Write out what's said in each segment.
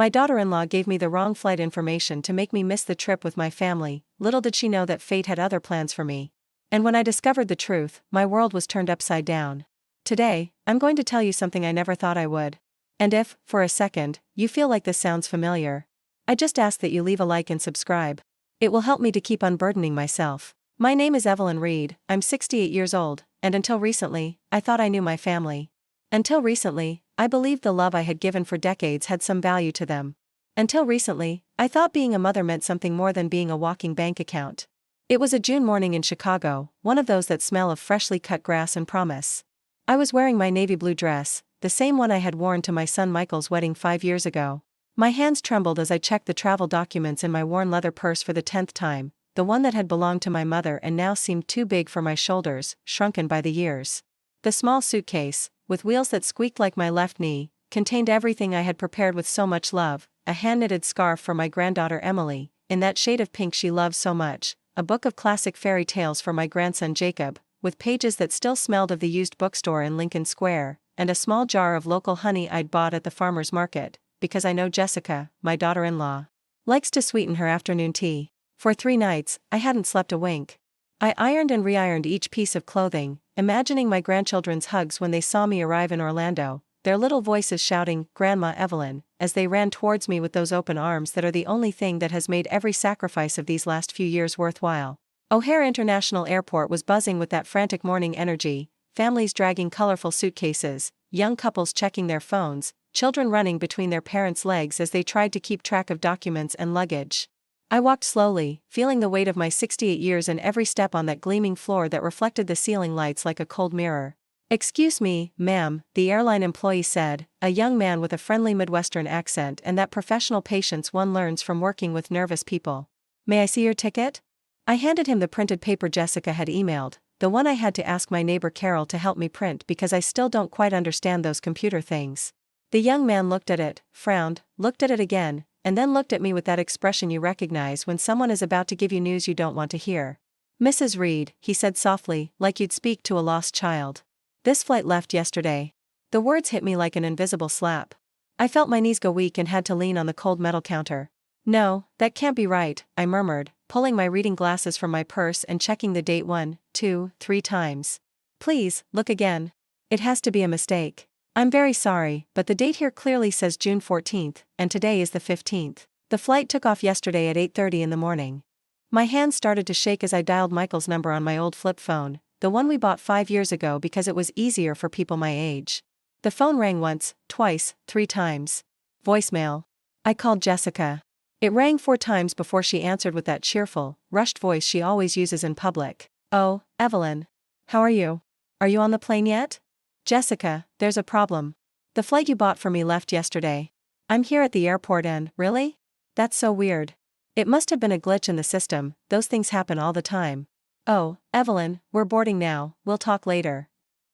My daughter-in-law gave me the wrong flight information to make me miss the trip with my family. Little did she know that fate had other plans for me. And when I discovered the truth, my world was turned upside down. Today, I'm going to tell you something I never thought I would. And if, for a second, you feel like this sounds familiar, I just ask that you leave a like and subscribe. It will help me to keep unburdening myself. My name is Evelyn Reed, I'm 68 years old, and until recently, I thought I knew my family. Until recently, I believed the love I had given for decades had some value to them. Until recently, I thought being a mother meant something more than being a walking bank account. It was a June morning in Chicago, one of those that smell of freshly cut grass and promise. I was wearing my navy blue dress, the same one I had worn to my son Michael's wedding 5 years ago. My hands trembled as I checked the travel documents in my worn leather purse for the 10th time, the one that had belonged to my mother and now seemed too big for my shoulders, shrunken by the years. The small suitcase, with wheels that squeaked like my left knee, contained everything I had prepared with so much love: a hand-knitted scarf for my granddaughter Emily, in that shade of pink she loves so much, a book of classic fairy tales for my grandson Jacob, with pages that still smelled of the used bookstore in Lincoln Square, and a small jar of local honey I'd bought at the farmer's market, because I know Jessica, my daughter-in-law, likes to sweeten her afternoon tea. For 3 nights, I hadn't slept a wink. I ironed and re-ironed each piece of clothing, imagining my grandchildren's hugs when they saw me arrive in Orlando, their little voices shouting, "Grandma Evelyn," as they ran towards me with those open arms that are the only thing that has made every sacrifice of these last few years worthwhile. O'Hare International Airport was buzzing with that frantic morning energy, families dragging colorful suitcases, young couples checking their phones, children running between their parents' legs as they tried to keep track of documents and luggage. I walked slowly, feeling the weight of my 68 years in every step on that gleaming floor that reflected the ceiling lights like a cold mirror. "Excuse me, ma'am," the airline employee said, a young man with a friendly Midwestern accent and that professional patience one learns from working with nervous people. "May I see your ticket?" I handed him the printed paper Jessica had emailed, the one I had to ask my neighbor Carol to help me print because I still don't quite understand those computer things. The young man looked at it, frowned, looked at it again, and then looked at me with that expression you recognize when someone is about to give you news you don't want to hear. "Mrs. Reed," he said softly, like you'd speak to a lost child. "This flight left yesterday." The words hit me like an invisible slap. I felt my knees go weak and had to lean on the cold metal counter. "No, that can't be right," I murmured, pulling my reading glasses from my purse and checking the date 1, 2, 3 times. "Please, look again. It has to be a mistake. I'm very sorry, but the date here clearly says June 14th, and today is the 15th. The flight took off yesterday at 8:30 in the morning." My hands started to shake as I dialed Michael's number on my old flip phone, the one we bought 5 years ago because it was easier for people my age. The phone rang once, twice, 3 times. Voicemail. I called Jessica. It rang 4 times before she answered with that cheerful, rushed voice she always uses in public. "Oh, Evelyn. How are you? Are you on the plane yet?" "Jessica, there's a problem. The flight you bought for me left yesterday. I'm here at the airport and..." "Really? That's so weird. It must have been a glitch in the system, those things happen all the time." "Oh, Evelyn, we're boarding now, we'll talk later."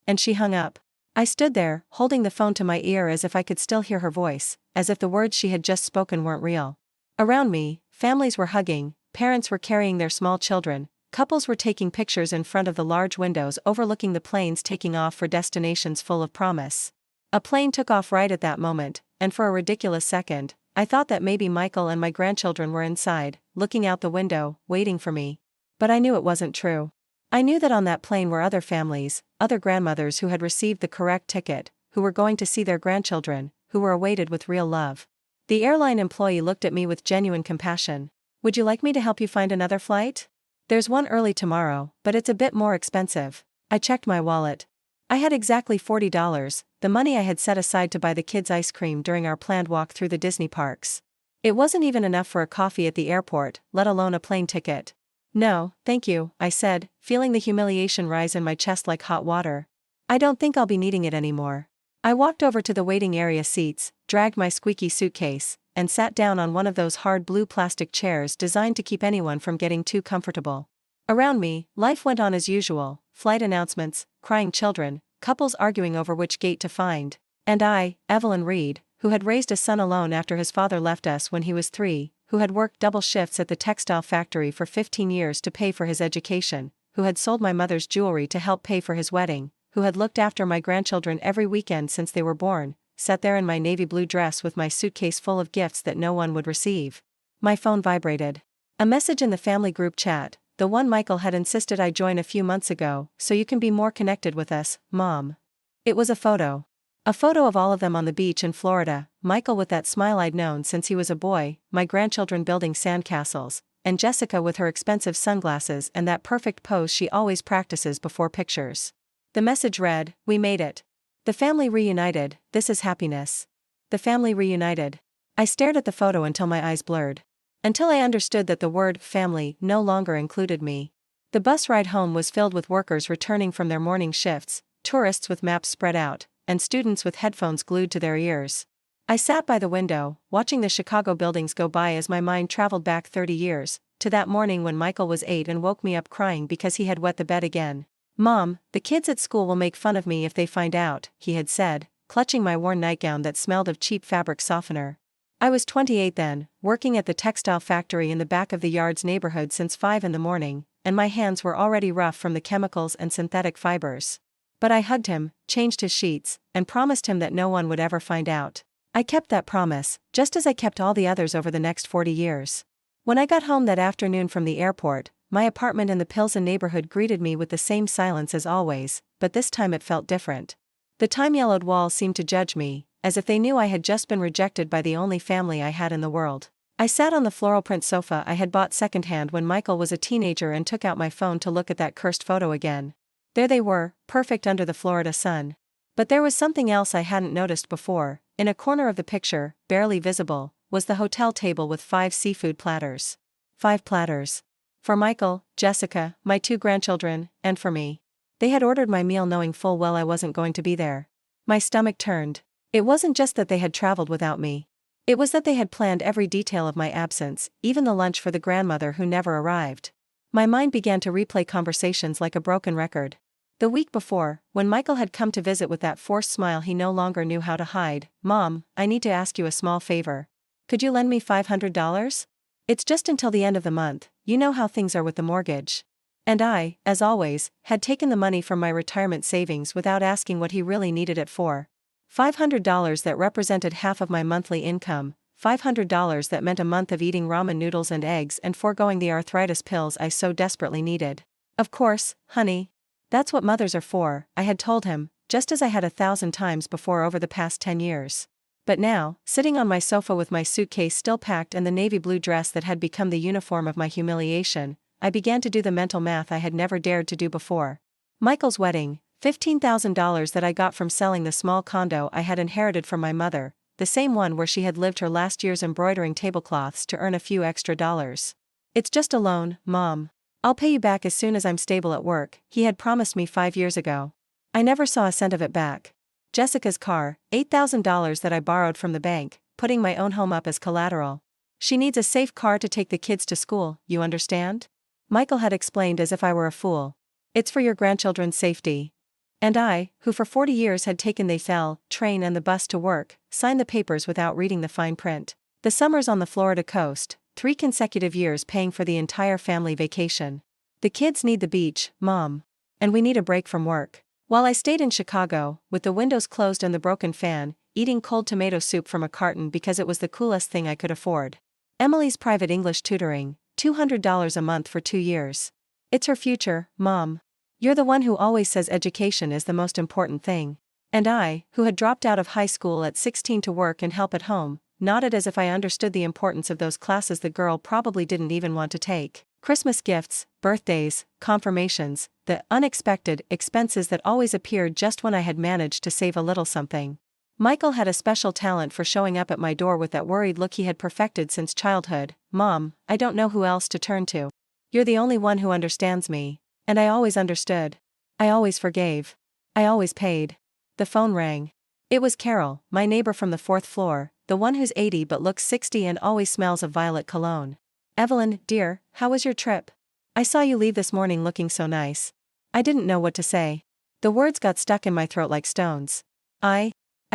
And she hung up. I stood there, holding the phone to my ear as if I could still hear her voice, as if the words she had just spoken weren't real. Around me, families were hugging, parents were carrying their small children, couples were taking pictures in front of the large windows overlooking the planes taking off for destinations full of promise. A plane took off right at that moment, and for a ridiculous second, I thought that maybe Michael and my grandchildren were inside, looking out the window, waiting for me. But I knew it wasn't true. I knew that on that plane were other families, other grandmothers who had received the correct ticket, who were going to see their grandchildren, who were awaited with real love. The airline employee looked at me with genuine compassion. "Would you like me to help you find another flight? There's one early tomorrow, but it's a bit more expensive." I checked my wallet. I had exactly $40, the money I had set aside to buy the kids ice cream during our planned walk through the Disney parks. It wasn't even enough for a coffee at the airport, let alone a plane ticket. "No, thank you," I said, feeling the humiliation rise in my chest like hot water. "I don't think I'll be needing it anymore." I walked over to the waiting area seats, dragged my squeaky suitcase, and sat down on one of those hard blue plastic chairs designed to keep anyone from getting too comfortable. Around me, life went on as usual, flight announcements, crying children, couples arguing over which gate to find, and I, Evelyn Reed, who had raised a son alone after his father left us when he was 3, who had worked double shifts at the textile factory for 15 years to pay for his education, who had sold my mother's jewelry to help pay for his wedding, who had looked after my grandchildren every weekend since they were born, sat there in my navy blue dress with my suitcase full of gifts that no one would receive. My phone vibrated. A message in the family group chat, the one Michael had insisted I join a few months ago, so you can be more connected with us, Mom. It was a photo. A photo of all of them on the beach in Florida, Michael with that smile I'd known since he was a boy, my grandchildren building sandcastles, and Jessica with her expensive sunglasses and that perfect pose she always practices before pictures. The message read, "We made it. The family reunited, this is happiness. The family reunited." I stared at the photo until my eyes blurred. Until I understood that the word family no longer included me. The bus ride home was filled with workers returning from their morning shifts, tourists with maps spread out, and students with headphones glued to their ears. I sat by the window, watching the Chicago buildings go by as my mind traveled back 30 years, to that morning when Michael was 8 and woke me up crying because he had wet the bed again. "Mom, the kids at school will make fun of me if they find out," he had said, clutching my worn nightgown that smelled of cheap fabric softener. I was 28 then, working at the textile factory in the back of the yard's neighborhood since 5 in the morning, and my hands were already rough from the chemicals and synthetic fibers. But I hugged him, changed his sheets, and promised him that no one would ever find out. I kept that promise, just as I kept all the others over the next 40 years. When I got home that afternoon from the airport, my apartment in the Pilsen neighborhood greeted me with the same silence as always, but this time it felt different. The time-yellowed walls seemed to judge me, as if they knew I had just been rejected by the only family I had in the world. I sat on the floral print sofa I had bought secondhand when Michael was a teenager and took out my phone to look at that cursed photo again. There they were, perfect under the Florida sun. But there was something else I hadn't noticed before. In a corner of the picture, barely visible, was the hotel table with 5 seafood platters. 5 platters. For Michael, Jessica, my 2 grandchildren, and for me. They had ordered my meal knowing full well I wasn't going to be there. My stomach turned. It wasn't just that they had traveled without me. It was that they had planned every detail of my absence, even the lunch for the grandmother who never arrived. My mind began to replay conversations like a broken record. The week before, when Michael had come to visit with that forced smile he no longer knew how to hide, "Mom, I need to ask you a small favor. Could you lend me $500? It's just until the end of the month, you know how things are with the mortgage." And I, as always, had taken the money from my retirement savings without asking what he really needed it for. $500 that represented half of my monthly income, $500 that meant a month of eating ramen noodles and eggs and foregoing the arthritis pills I so desperately needed. "Of course, honey. That's what mothers are for," I had told him, just as I had 1,000 times before over the past 10 years. But now, sitting on my sofa with my suitcase still packed and the navy blue dress that had become the uniform of my humiliation, I began to do the mental math I had never dared to do before. Michael's wedding, $15,000 that I got from selling the small condo I had inherited from my mother, the same one where she had lived her last years embroidering tablecloths to earn a few extra dollars. "It's just a loan, Mom. I'll pay you back as soon as I'm stable at work," he had promised me 5 years ago. I never saw a cent of it back. Jessica's car, $8,000 that I borrowed from the bank, putting my own home up as collateral. "She needs a safe car to take the kids to school, you understand?" Michael had explained as if I were a fool. "It's for your grandchildren's safety." And I, who for 40 years had taken the train and the bus to work, signed the papers without reading the fine print. The summers on the Florida coast, 3 consecutive years paying for the entire family vacation. "The kids need the beach, Mom. And we need a break from work." While I stayed in Chicago, with the windows closed and the broken fan, eating cold tomato soup from a carton because it was the coolest thing I could afford. Emily's private English tutoring, $200 a month for 2 years. "It's her future, Mom. You're the one who always says education is the most important thing." And I, who had dropped out of high school at 16 to work and help at home, nodded as if I understood the importance of those classes the girl probably didn't even want to take. Christmas gifts, birthdays, confirmations, the unexpected expenses that always appeared just when I had managed to save a little something. Michael had a special talent for showing up at my door with that worried look he had perfected since childhood. "Mom, I don't know who else to turn to. You're the only one who understands me." And I always understood. I always forgave. I always paid. The phone rang. It was Carol, my neighbor from the 4th floor, the one who's 80 but looks 60 and always smells of violet cologne. "Evelyn, dear, how was your trip? I saw you leave this morning looking so nice." I didn't know what to say. The words got stuck in my throat like stones. I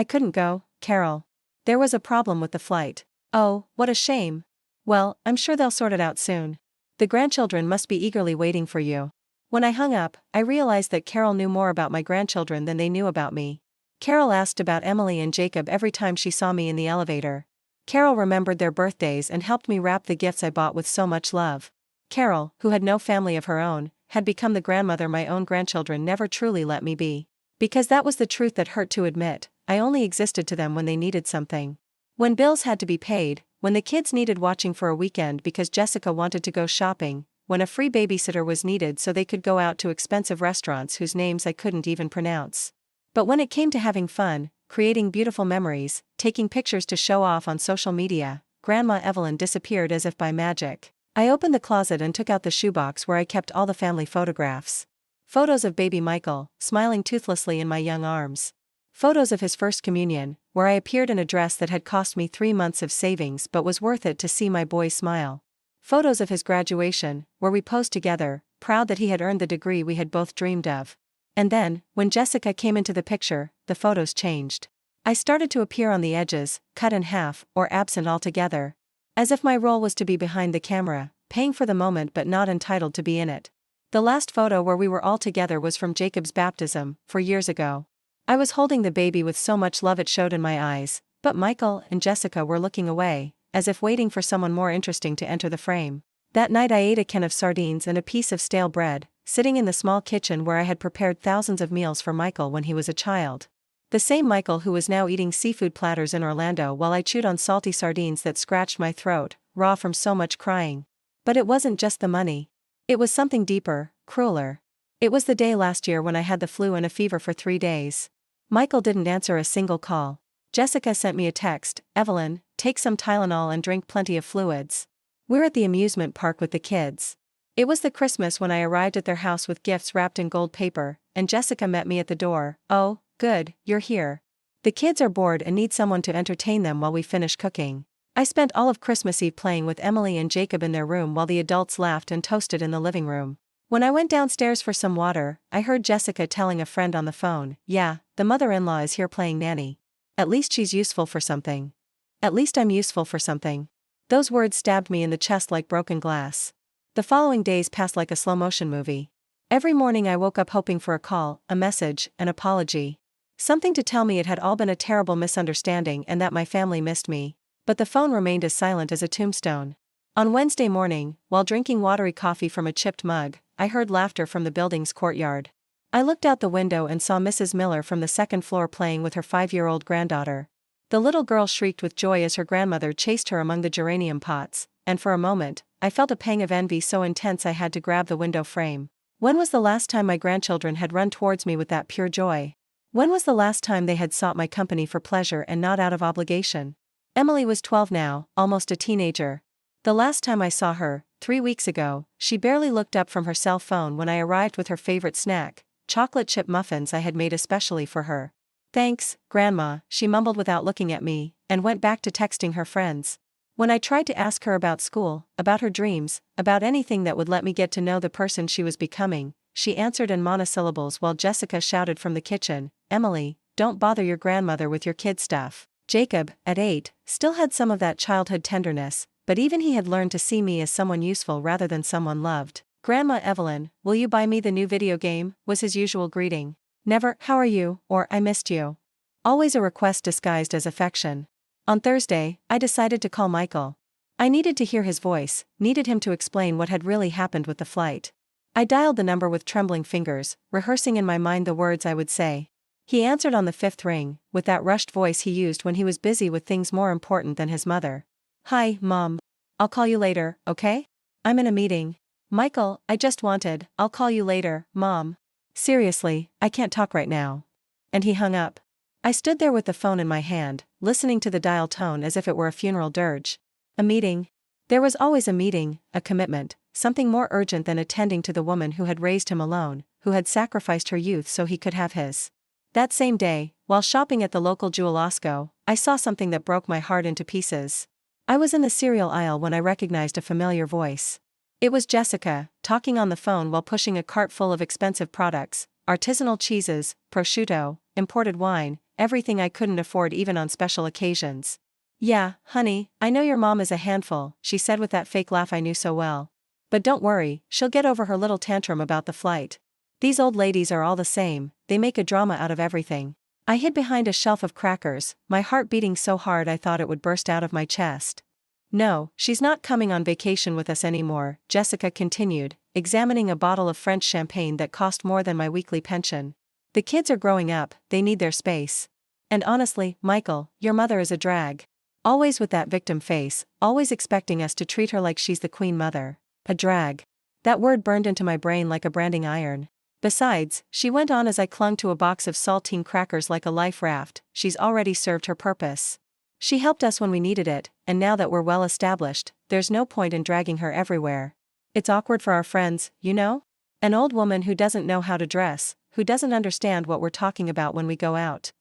couldn't go, Carol. There was a problem with the flight." "Oh, what a shame. Well, I'm sure they'll sort it out soon. The grandchildren must be eagerly waiting for you." When I hung up, I realized that Carol knew more about my grandchildren than they knew about me. Carol asked about Emily and Jacob every time she saw me in the elevator. Carol remembered their birthdays and helped me wrap the gifts I bought with so much love. Carol, who had no family of her own, had become the grandmother my own grandchildren never truly let me be. Because that was the truth that hurt to admit. I only existed to them when they needed something. When bills had to be paid, when the kids needed watching for a weekend because Jessica wanted to go shopping, when a free babysitter was needed so they could go out to expensive restaurants whose names I couldn't even pronounce. But when it came to having fun, creating beautiful memories, taking pictures to show off on social media, Grandma Evelyn disappeared as if by magic. I opened the closet and took out the shoebox where I kept all the family photographs. Photos of baby Michael, smiling toothlessly in my young arms. Photos of his first communion, where I appeared in a dress that had cost me 3 months of savings but was worth it to see my boy smile. Photos of his graduation, where we posed together, proud that he had earned the degree we had both dreamed of. And then, when Jessica came into the picture, the photos changed. I started to appear on the edges, cut in half, or absent altogether. As if my role was to be behind the camera, paying for the moment but not entitled to be in it. The last photo where we were all together was from Jacob's baptism, 4 years ago. I was holding the baby with so much love it showed in my eyes, but Michael and Jessica were looking away, as if waiting for someone more interesting to enter the frame. That night I ate a can of sardines and a piece of stale bread, sitting in the small kitchen where I had prepared thousands of meals for Michael when he was a child. The same Michael who was now eating seafood platters in Orlando while I chewed on salty sardines that scratched my throat, raw from so much crying. But it wasn't just the money. It was something deeper, crueler. It was the day last year when I had the flu and a fever for 3 days. Michael didn't answer a single call. Jessica sent me a text, "Evelyn, take some Tylenol and drink plenty of fluids. We're at the amusement park with the kids." It was the Christmas when I arrived at their house with gifts wrapped in gold paper, and Jessica met me at the door. "Oh, good, you're here. The kids are bored and need someone to entertain them while we finish cooking." I spent all of Christmas Eve playing with Emily and Jacob in their room while the adults laughed and toasted in the living room. When I went downstairs for some water, I heard Jessica telling a friend on the phone, "Yeah, the mother-in-law is here playing nanny. At least she's useful for something. At least I'm useful for something." Those words stabbed me in the chest like broken glass. The following days passed like a slow-motion movie. Every morning I woke up hoping for a call, a message, an apology. Something to tell me it had all been a terrible misunderstanding and that my family missed me. But the phone remained as silent as a tombstone. On Wednesday morning, while drinking watery coffee from a chipped mug, I heard laughter from the building's courtyard. I looked out the window and saw Mrs. Miller from the second floor playing with her 5-year-old granddaughter. The little girl shrieked with joy as her grandmother chased her among the geranium pots, and for a moment, I felt a pang of envy so intense I had to grab the window frame. When was the last time my grandchildren had run towards me with that pure joy? When was the last time they had sought my company for pleasure and not out of obligation? Emily was 12 now, almost a teenager. The last time I saw her, 3 weeks ago, she barely looked up from her cell phone when I arrived with her favorite snack, chocolate chip muffins I had made especially for her. "Thanks, Grandma," she mumbled without looking at me, and went back to texting her friends. When I tried to ask her about school, about her dreams, about anything that would let me get to know the person she was becoming, she answered in monosyllables while Jessica shouted from the kitchen, "Emily, don't bother your grandmother with your kid stuff." Jacob, at 8, still had some of that childhood tenderness, but even he had learned to see me as someone useful rather than someone loved. "Grandma Evelyn, will you buy me the new video game?" was his usual greeting. Never, "How are you?" or "I missed you." Always a request disguised as affection. On Thursday, I decided to call Michael. I needed to hear his voice, needed him to explain what had really happened with the flight. I dialed the number with trembling fingers, rehearsing in my mind the words I would say. He answered on the 5th ring, with that rushed voice he used when he was busy with things more important than his mother. "Hi, Mom. I'll call you later, okay? I'm in a meeting." "Michael, I just wanted, I'll call you later, Mom. Seriously, I can't talk right now." And he hung up. I stood there with the phone in my hand, listening to the dial tone as if it were a funeral dirge. A meeting. There was always a meeting, a commitment, something more urgent than attending to the woman who had raised him alone, who had sacrificed her youth so he could have his. That same day, while shopping at the local Jewel-Osco, I saw something that broke my heart into pieces. I was in the cereal aisle when I recognized a familiar voice. It was Jessica, talking on the phone while pushing a cart full of expensive products, artisanal cheeses, prosciutto, imported wine, everything I couldn't afford even on special occasions. "Yeah, honey, I know your mom is a handful," she said with that fake laugh I knew so well. "But don't worry, she'll get over her little tantrum about the flight. These old ladies are all the same, they make a drama out of everything." I hid behind a shelf of crackers, my heart beating so hard I thought it would burst out of my chest. No, she's not coming on vacation with us anymore, Jessica continued, examining a bottle of French champagne that cost more than my weekly pension. The kids are growing up, they need their space. And honestly, Michael, your mother is a drag. Always with that victim face, always expecting us to treat her like she's the queen mother. A drag. That word burned into my brain like a branding iron. Besides, she went on as I clung to a box of saltine crackers like a life raft, she's already served her purpose. She helped us when we needed it, and now that we're well established, there's no point in dragging her everywhere. It's awkward for our friends, you know? An old woman who doesn't know how to dress, who doesn't understand what we're talking about when we go out.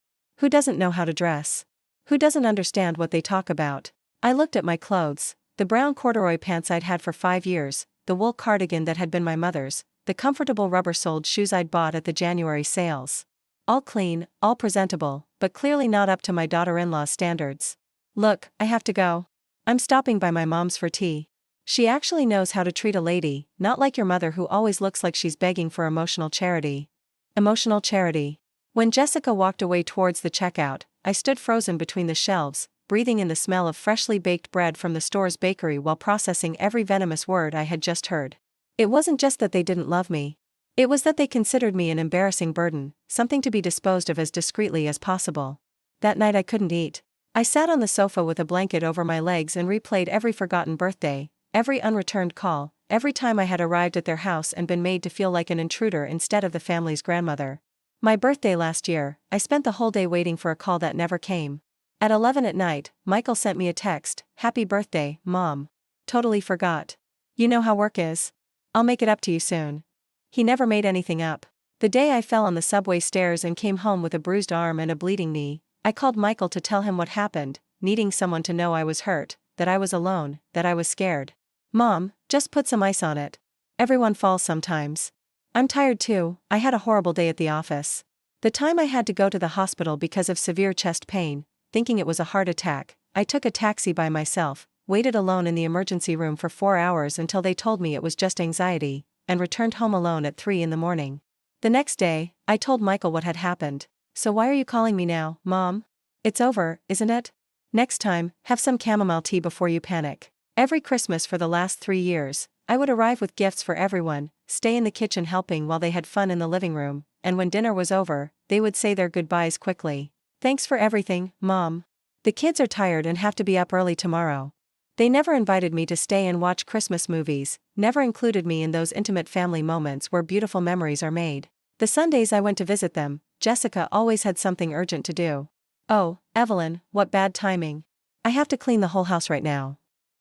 Who doesn't know how to dress? Who doesn't understand what they talk about? I looked at my clothes, the brown corduroy pants I'd had for 5 years, the wool cardigan that had been my mother's, the comfortable rubber-soled shoes I'd bought at the January sales. All clean, all presentable, but clearly not up to my daughter-in-law's standards. Look, I have to go. I'm stopping by my mom's for tea. She actually knows how to treat a lady, not like your mother who always looks like she's begging for emotional charity. Emotional charity. When Jessica walked away towards the checkout, I stood frozen between the shelves, breathing in the smell of freshly baked bread from the store's bakery while processing every venomous word I had just heard. It wasn't just that they didn't love me. It was that they considered me an embarrassing burden, something to be disposed of as discreetly as possible. That night I couldn't eat. I sat on the sofa with a blanket over my legs and replayed every forgotten birthday, every unreturned call, every time I had arrived at their house and been made to feel like an intruder instead of the family's grandmother. My birthday last year, I spent the whole day waiting for a call that never came. At 11 at night, Michael sent me a text, "Happy birthday, Mom. Totally forgot. You know how work is. I'll make it up to you soon." He never made anything up. The day I fell on the subway stairs and came home with a bruised arm and a bleeding knee, I called Michael to tell him what happened, needing someone to know I was hurt, that I was alone, that I was scared. "Mom, just put some ice on it. Everyone falls sometimes. I'm tired too, I had a horrible day at the office. The time I had to go to the hospital because of severe chest pain, thinking it was a heart attack, I took a taxi by myself, waited alone in the emergency room for 4 hours until they told me it was just anxiety, and returned home alone at 3 in the morning. The next day, I told Michael what had happened. "So why are you calling me now, Mom? It's over, isn't it? Next time, have some chamomile tea before you panic." Every Christmas for the last 3 years, I would arrive with gifts for everyone, stay in the kitchen helping while they had fun in the living room, and when dinner was over, they would say their goodbyes quickly. "Thanks for everything, Mom. The kids are tired and have to be up early tomorrow." They never invited me to stay and watch Christmas movies, never included me in those intimate family moments where beautiful memories are made. The Sundays I went to visit them, Jessica always had something urgent to do. "Oh, Evelyn, what bad timing. I have to clean the whole house right now."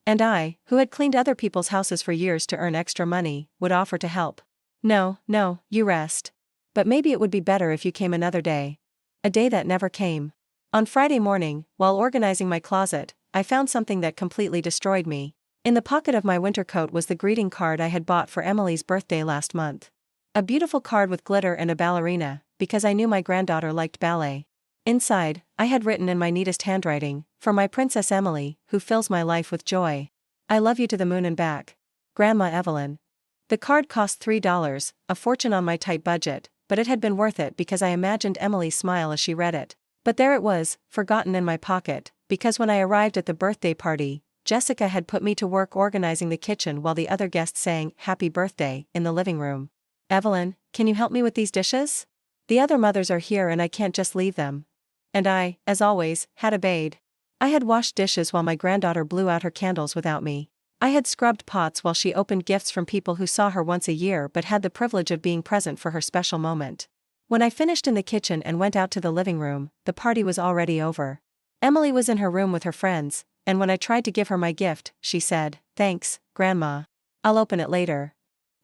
And I, who had cleaned other people's houses for years to earn extra money, would offer to help. "No, you rest. But maybe it would be better if you came another day." A day that never came. On Friday morning, while organizing my closet, I found something that completely destroyed me. In the pocket of my winter coat was the greeting card I had bought for Emily's birthday last month. A beautiful card with glitter and a ballerina, because I knew my granddaughter liked ballet. Inside, I had written in my neatest handwriting, "For my Princess Emily, who fills my life with joy. I love you to the moon and back. Grandma Evelyn." The card cost $3, a fortune on my tight budget, but it had been worth it because I imagined Emily's smile as she read it. But there it was, forgotten in my pocket, because when I arrived at the birthday party, Jessica had put me to work organizing the kitchen while the other guests sang "Happy Birthday" in the living room. "Evelyn, can you help me with these dishes? The other mothers are here and I can't just leave them." And I, as always, had obeyed. I had washed dishes while my granddaughter blew out her candles without me. I had scrubbed pots while she opened gifts from people who saw her once a year but had the privilege of being present for her special moment. When I finished in the kitchen and went out to the living room, the party was already over. Emily was in her room with her friends, and when I tried to give her my gift, she said, "Thanks, Grandma. I'll open it later."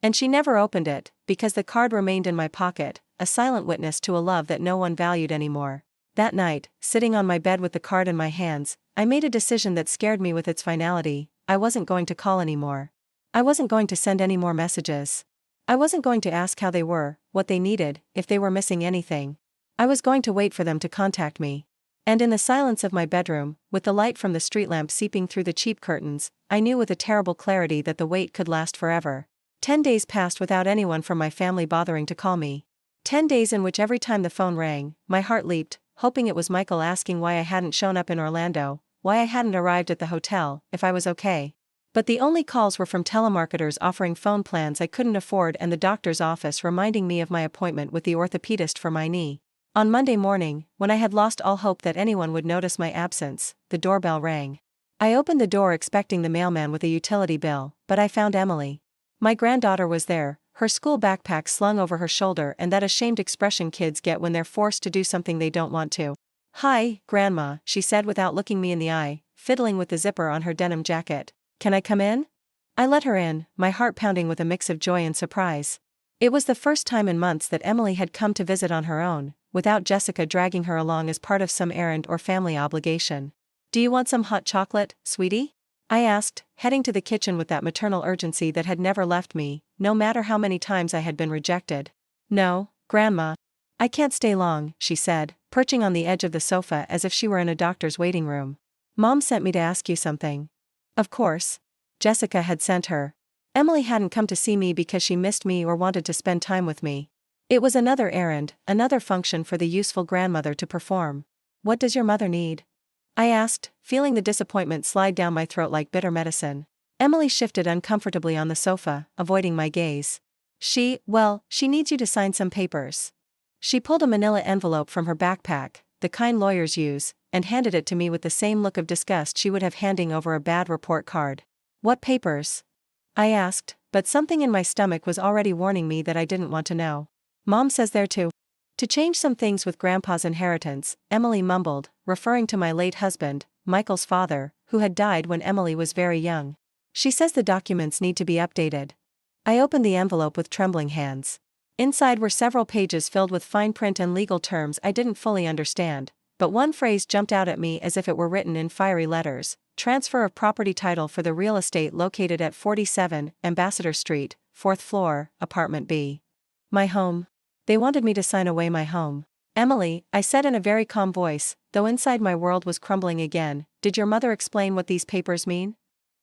And she never opened it, because the card remained in my pocket, a silent witness to a love that no one valued anymore. That night, sitting on my bed with the card in my hands, I made a decision that scared me with its finality. I wasn't going to call anymore. I wasn't going to send any more messages. I wasn't going to ask how they were, what they needed, if they were missing anything. I was going to wait for them to contact me. And in the silence of my bedroom, with the light from the street lamp seeping through the cheap curtains, I knew with a terrible clarity that the wait could last forever. 10 days passed without anyone from my family bothering to call me. 10 days in which every time the phone rang, my heart leaped, hoping it was Michael asking why I hadn't shown up in Orlando, why I hadn't arrived at the hotel, if I was okay. But the only calls were from telemarketers offering phone plans I couldn't afford and the doctor's office reminding me of my appointment with the orthopedist for my knee. On Monday morning, when I had lost all hope that anyone would notice my absence, the doorbell rang. I opened the door expecting the mailman with a utility bill, but I found Emily. My granddaughter was there, her school backpack slung over her shoulder and that ashamed expression kids get when they're forced to do something they don't want to. "Hi, Grandma," she said without looking me in the eye, fiddling with the zipper on her denim jacket. "Can I come in?" I let her in, my heart pounding with a mix of joy and surprise. It was the first time in months that Emily had come to visit on her own, without Jessica dragging her along as part of some errand or family obligation. "Do you want some hot chocolate, sweetie?" I asked, heading to the kitchen with that maternal urgency that had never left me, no matter how many times I had been rejected. "No, Grandma. I can't stay long," she said, perching on the edge of the sofa as if she were in a doctor's waiting room. "Mom sent me to ask you something." Of course. Jessica had sent her. Emily hadn't come to see me because she missed me or wanted to spend time with me. It was another errand, another function for the useful grandmother to perform. "What does your mother need?" I asked, feeling the disappointment slide down my throat like bitter medicine. Emily shifted uncomfortably on the sofa, avoiding my gaze. She needs you to sign some papers." She pulled a manila envelope from her backpack, the kind lawyers use, and handed it to me with the same look of disgust she would have handing over a bad report card. "What papers?" I asked, but something in my stomach was already warning me that I didn't want to know. "Mom says they're to change some things with Grandpa's inheritance," Emily mumbled, referring to my late husband, Michael's father, who had died when Emily was very young. "She says the documents need to be updated." I opened the envelope with trembling hands. Inside were several pages filled with fine print and legal terms I didn't fully understand, but one phrase jumped out at me as if it were written in fiery letters: "Transfer of property title for the real estate located at 47 Ambassador Street, 4th floor, Apartment B. My home. They wanted me to sign away my home. "Emily," I said in a very calm voice, though inside my world was crumbling again, "did your mother explain what these papers mean?"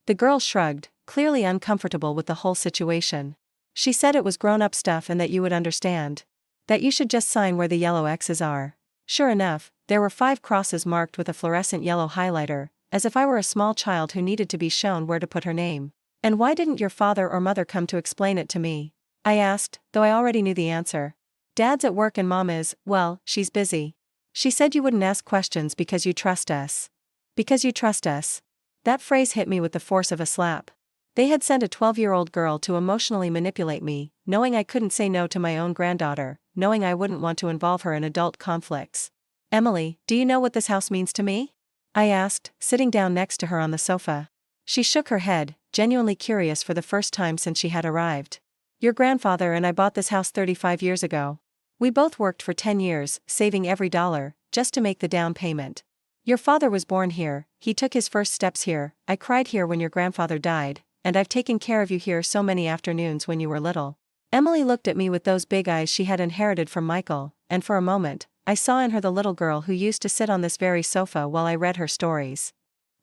The girl shrugged, clearly uncomfortable with the whole situation. "She said it was grown-up stuff and that you would understand. That you should just sign where the yellow X's are." Sure enough, there were 5 crosses marked with a fluorescent yellow highlighter, as if I were a small child who needed to be shown where to put her name. "And why didn't your father or mother come to explain it to me?" I asked, though I already knew the answer. "Dad's at work and Mom is, well, she's busy. She said you wouldn't ask questions because you trust us." Because you trust us. That phrase hit me with the force of a slap. They had sent a 12-year-old girl to emotionally manipulate me, knowing I couldn't say no to my own granddaughter, knowing I wouldn't want to involve her in adult conflicts. "Emily, do you know what this house means to me?" I asked, sitting down next to her on the sofa. She shook her head, genuinely curious for the first time since she had arrived. "Your grandfather and I bought this house 35 years ago. We both worked for 10 years, saving every dollar, just to make the down payment. Your father was born here, he took his first steps here, I cried here when your grandfather died, and I've taken care of you here so many afternoons when you were little." Emily looked at me with those big eyes she had inherited from Michael, and for a moment, I saw in her the little girl who used to sit on this very sofa while I read her stories.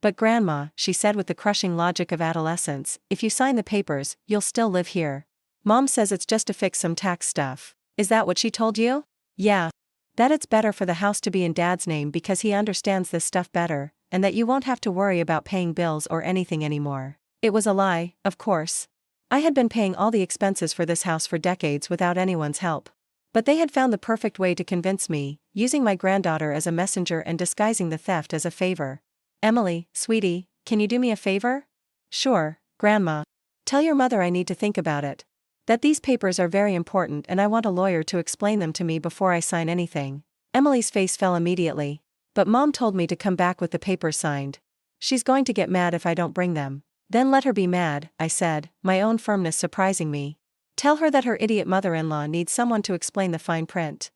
"But Grandma," she said with the crushing logic of adolescence, "if you sign the papers, you'll still live here. Mom says it's just to fix some tax stuff. Is that what she told you?" "Yeah. That it's better for the house to be in Dad's name because he understands this stuff better, and that you won't have to worry about paying bills or anything anymore." It was a lie, of course. I had been paying all the expenses for this house for decades without anyone's help. But they had found the perfect way to convince me, using my granddaughter as a messenger and disguising the theft as a favor. "Emily, sweetie, can you do me a favor?" "Sure, Grandma. Tell your mother I need to think about it. That these papers are very important and I want a lawyer to explain them to me before I sign anything." Emily's face fell immediately. "But Mom told me to come back with the papers signed. She's going to get mad if I don't bring them." "Then let her be mad," I said, my own firmness surprising me. "Tell her that her idiot mother-in-law needs someone to explain the fine print."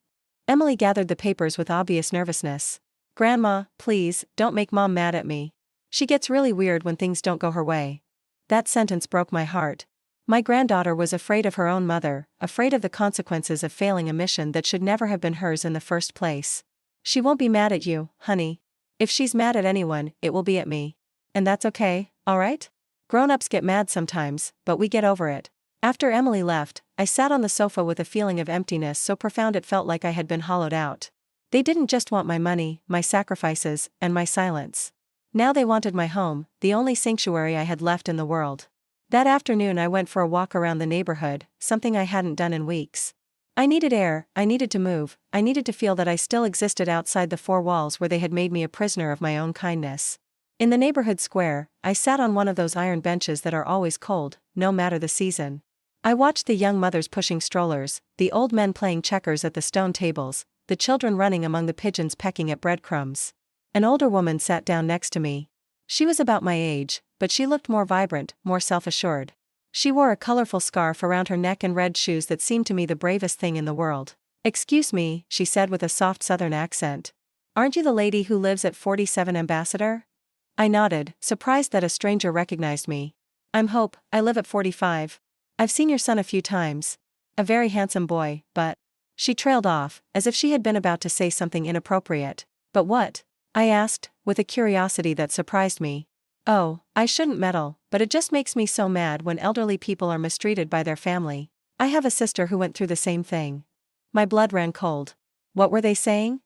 Emily gathered the papers with obvious nervousness. "Grandma, please, don't make Mom mad at me. She gets really weird when things don't go her way." That sentence broke my heart. My granddaughter was afraid of her own mother, afraid of the consequences of failing a mission that should never have been hers in the first place. "She won't be mad at you, honey. If she's mad at anyone, it will be at me. And that's okay, alright? Grown-ups get mad sometimes, but we get over it." After Emily left, I sat on the sofa with a feeling of emptiness so profound it felt like I had been hollowed out. They didn't just want my money, my sacrifices, and my silence. Now they wanted my home, the only sanctuary I had left in the world. That afternoon I went for a walk around the neighborhood, something I hadn't done in weeks. I needed air, I needed to move, I needed to feel that I still existed outside the four walls where they had made me a prisoner of my own kindness. In the neighborhood square, I sat on one of those iron benches that are always cold, no matter the season. I watched the young mothers pushing strollers, the old men playing checkers at the stone tables, the children running among the pigeons pecking at breadcrumbs. An older woman sat down next to me. She was about my age, but she looked more vibrant, more self-assured. She wore a colorful scarf around her neck and red shoes that seemed to me the bravest thing in the world. "Excuse me," she said with a soft southern accent. "Aren't you the lady who lives at 47 Ambassador?" I nodded, surprised that a stranger recognized me. "I'm Hope, I live at 45. I've seen your son a few times. A very handsome boy, but..." She trailed off, as if she had been about to say something inappropriate. "But what?" I asked, with a curiosity that surprised me. "Oh, I shouldn't meddle, but it just makes me so mad when elderly people are mistreated by their family. I have a sister who went through the same thing." My blood ran cold. What were they saying?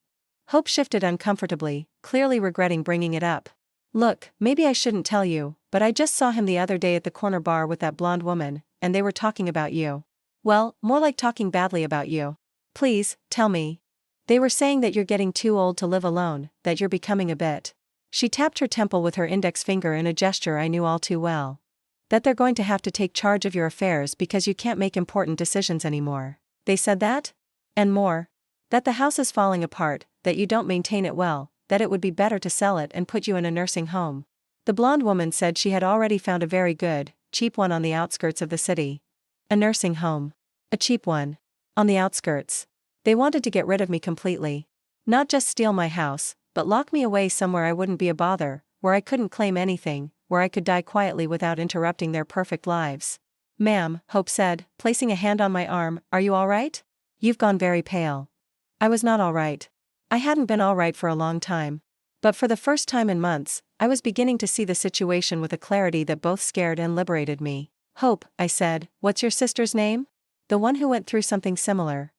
Hope shifted uncomfortably, clearly regretting bringing it up. "Look, maybe I shouldn't tell you, but I just saw him the other day at the corner bar with that blonde woman, and they were talking about you. Well, more like talking badly about you. Please, tell me. They were saying that you're getting too old to live alone, that you're becoming a bit..." She tapped her temple with her index finger in a gesture I knew all too well. "That they're going to have to take charge of your affairs because you can't make important decisions anymore. They said that? And more. That the house is falling apart, that you don't maintain it well, that it would be better to sell it and put you in a nursing home." The blonde woman said she had already found a very good, cheap one on the outskirts of the city. A nursing home. A cheap one. On the outskirts. They wanted to get rid of me completely. Not just steal my house, but lock me away somewhere I wouldn't be a bother, where I couldn't claim anything, where I could die quietly without interrupting their perfect lives. "Ma'am," Hope said, placing a hand on my arm, "are you all right? You've gone very pale." I was not all right. I hadn't been all right for a long time. But for the first time in months, I was beginning to see the situation with a clarity that both scared and liberated me. "Hope," I said, "what's your sister's name?" "The one who went through something similar."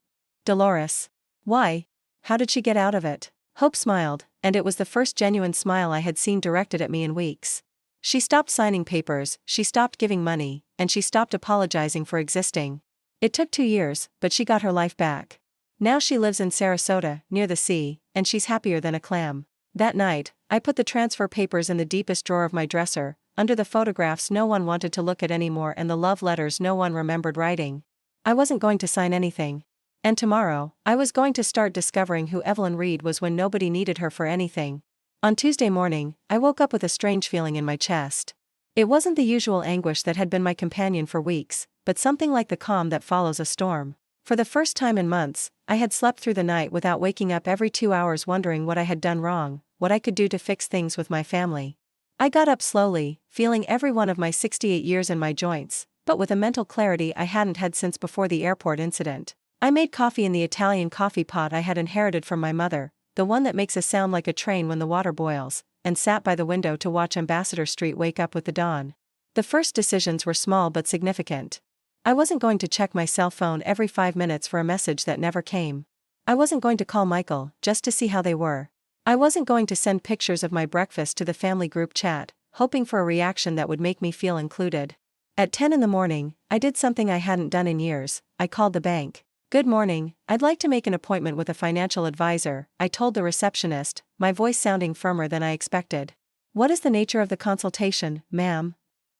"Dolores." "Why? How did she get out of it?" Hope smiled, and it was the first genuine smile I had seen directed at me in weeks. "She stopped signing papers, she stopped giving money, and she stopped apologizing for existing. It took 2 years, but she got her life back. Now she lives in Sarasota, near the sea, and she's happier than a clam." That night, I put the transfer papers in the deepest drawer of my dresser, under the photographs no one wanted to look at anymore and the love letters no one remembered writing. I wasn't going to sign anything. And tomorrow, I was going to start discovering who Evelyn Reed was when nobody needed her for anything. On Tuesday morning, I woke up with a strange feeling in my chest. It wasn't the usual anguish that had been my companion for weeks, but something like the calm that follows a storm. For the first time in months, I had slept through the night without waking up every 2 hours wondering what I had done wrong, what I could do to fix things with my family. I got up slowly, feeling every one of my 68 years in my joints, but with a mental clarity I hadn't had since before the airport incident. I made coffee in the Italian coffee pot I had inherited from my mother, the one that makes a sound like a train when the water boils, and sat by the window to watch Ambassador Street wake up with the dawn. The first decisions were small but significant. I wasn't going to check my cell phone every 5 minutes for a message that never came. I wasn't going to call Michael just to see how they were. I wasn't going to send pictures of my breakfast to the family group chat, hoping for a reaction that would make me feel included. At 10 in the morning, I did something I hadn't done in years. I called the bank. "Good morning, I'd like to make an appointment with a financial advisor," I told the receptionist, my voice sounding firmer than I expected. "What is the nature of the consultation, ma'am?"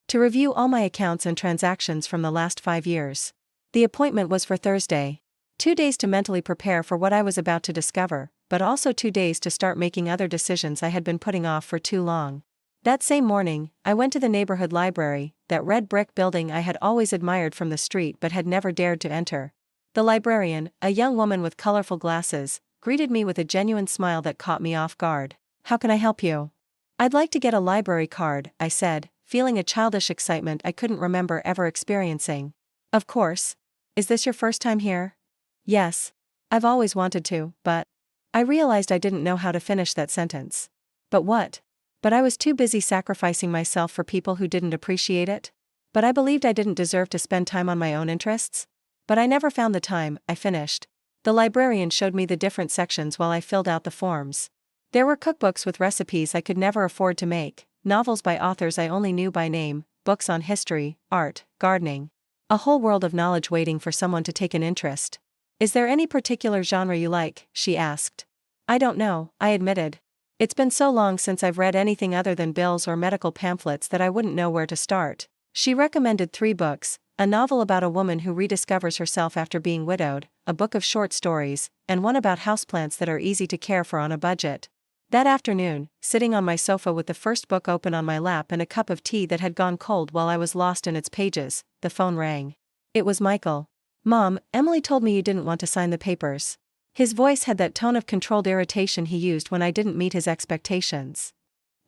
"To review all my accounts and transactions from the last 5 years. The appointment was for Thursday. 2 days to mentally prepare for what I was about to discover, but also 2 days to start making other decisions I had been putting off for too long. That same morning, I went to the neighborhood library, that red brick building I had always admired from the street but had never dared to enter. The librarian, a young woman with colorful glasses, greeted me with a genuine smile that caught me off guard. "How can I help you?" "I'd like to get a library card," I said, feeling a childish excitement I couldn't remember ever experiencing. "Of course. Is this your first time here?" "Yes. I've always wanted to, but..." I realized I didn't know how to finish that sentence. But what? But I was too busy sacrificing myself for people who didn't appreciate it. But I believed I didn't deserve to spend time on my own interests. But I never found the time, I finished. The librarian showed me the different sections while I filled out the forms. There were cookbooks with recipes I could never afford to make, novels by authors I only knew by name, books on history, art, gardening. A whole world of knowledge waiting for someone to take an interest. Is there any particular genre you like? She asked. I don't know, I admitted. It's been so long since I've read anything other than bills or medical pamphlets that I wouldn't know where to start. She recommended 3 books, a novel about a woman who rediscovers herself after being widowed, a book of short stories, and one about houseplants that are easy to care for on a budget. That afternoon, sitting on my sofa with the first book open on my lap and a cup of tea that had gone cold while I was lost in its pages, the phone rang. It was Michael. Mom, Emily told me you didn't want to sign the papers. His voice had that tone of controlled irritation he used when I didn't meet his expectations.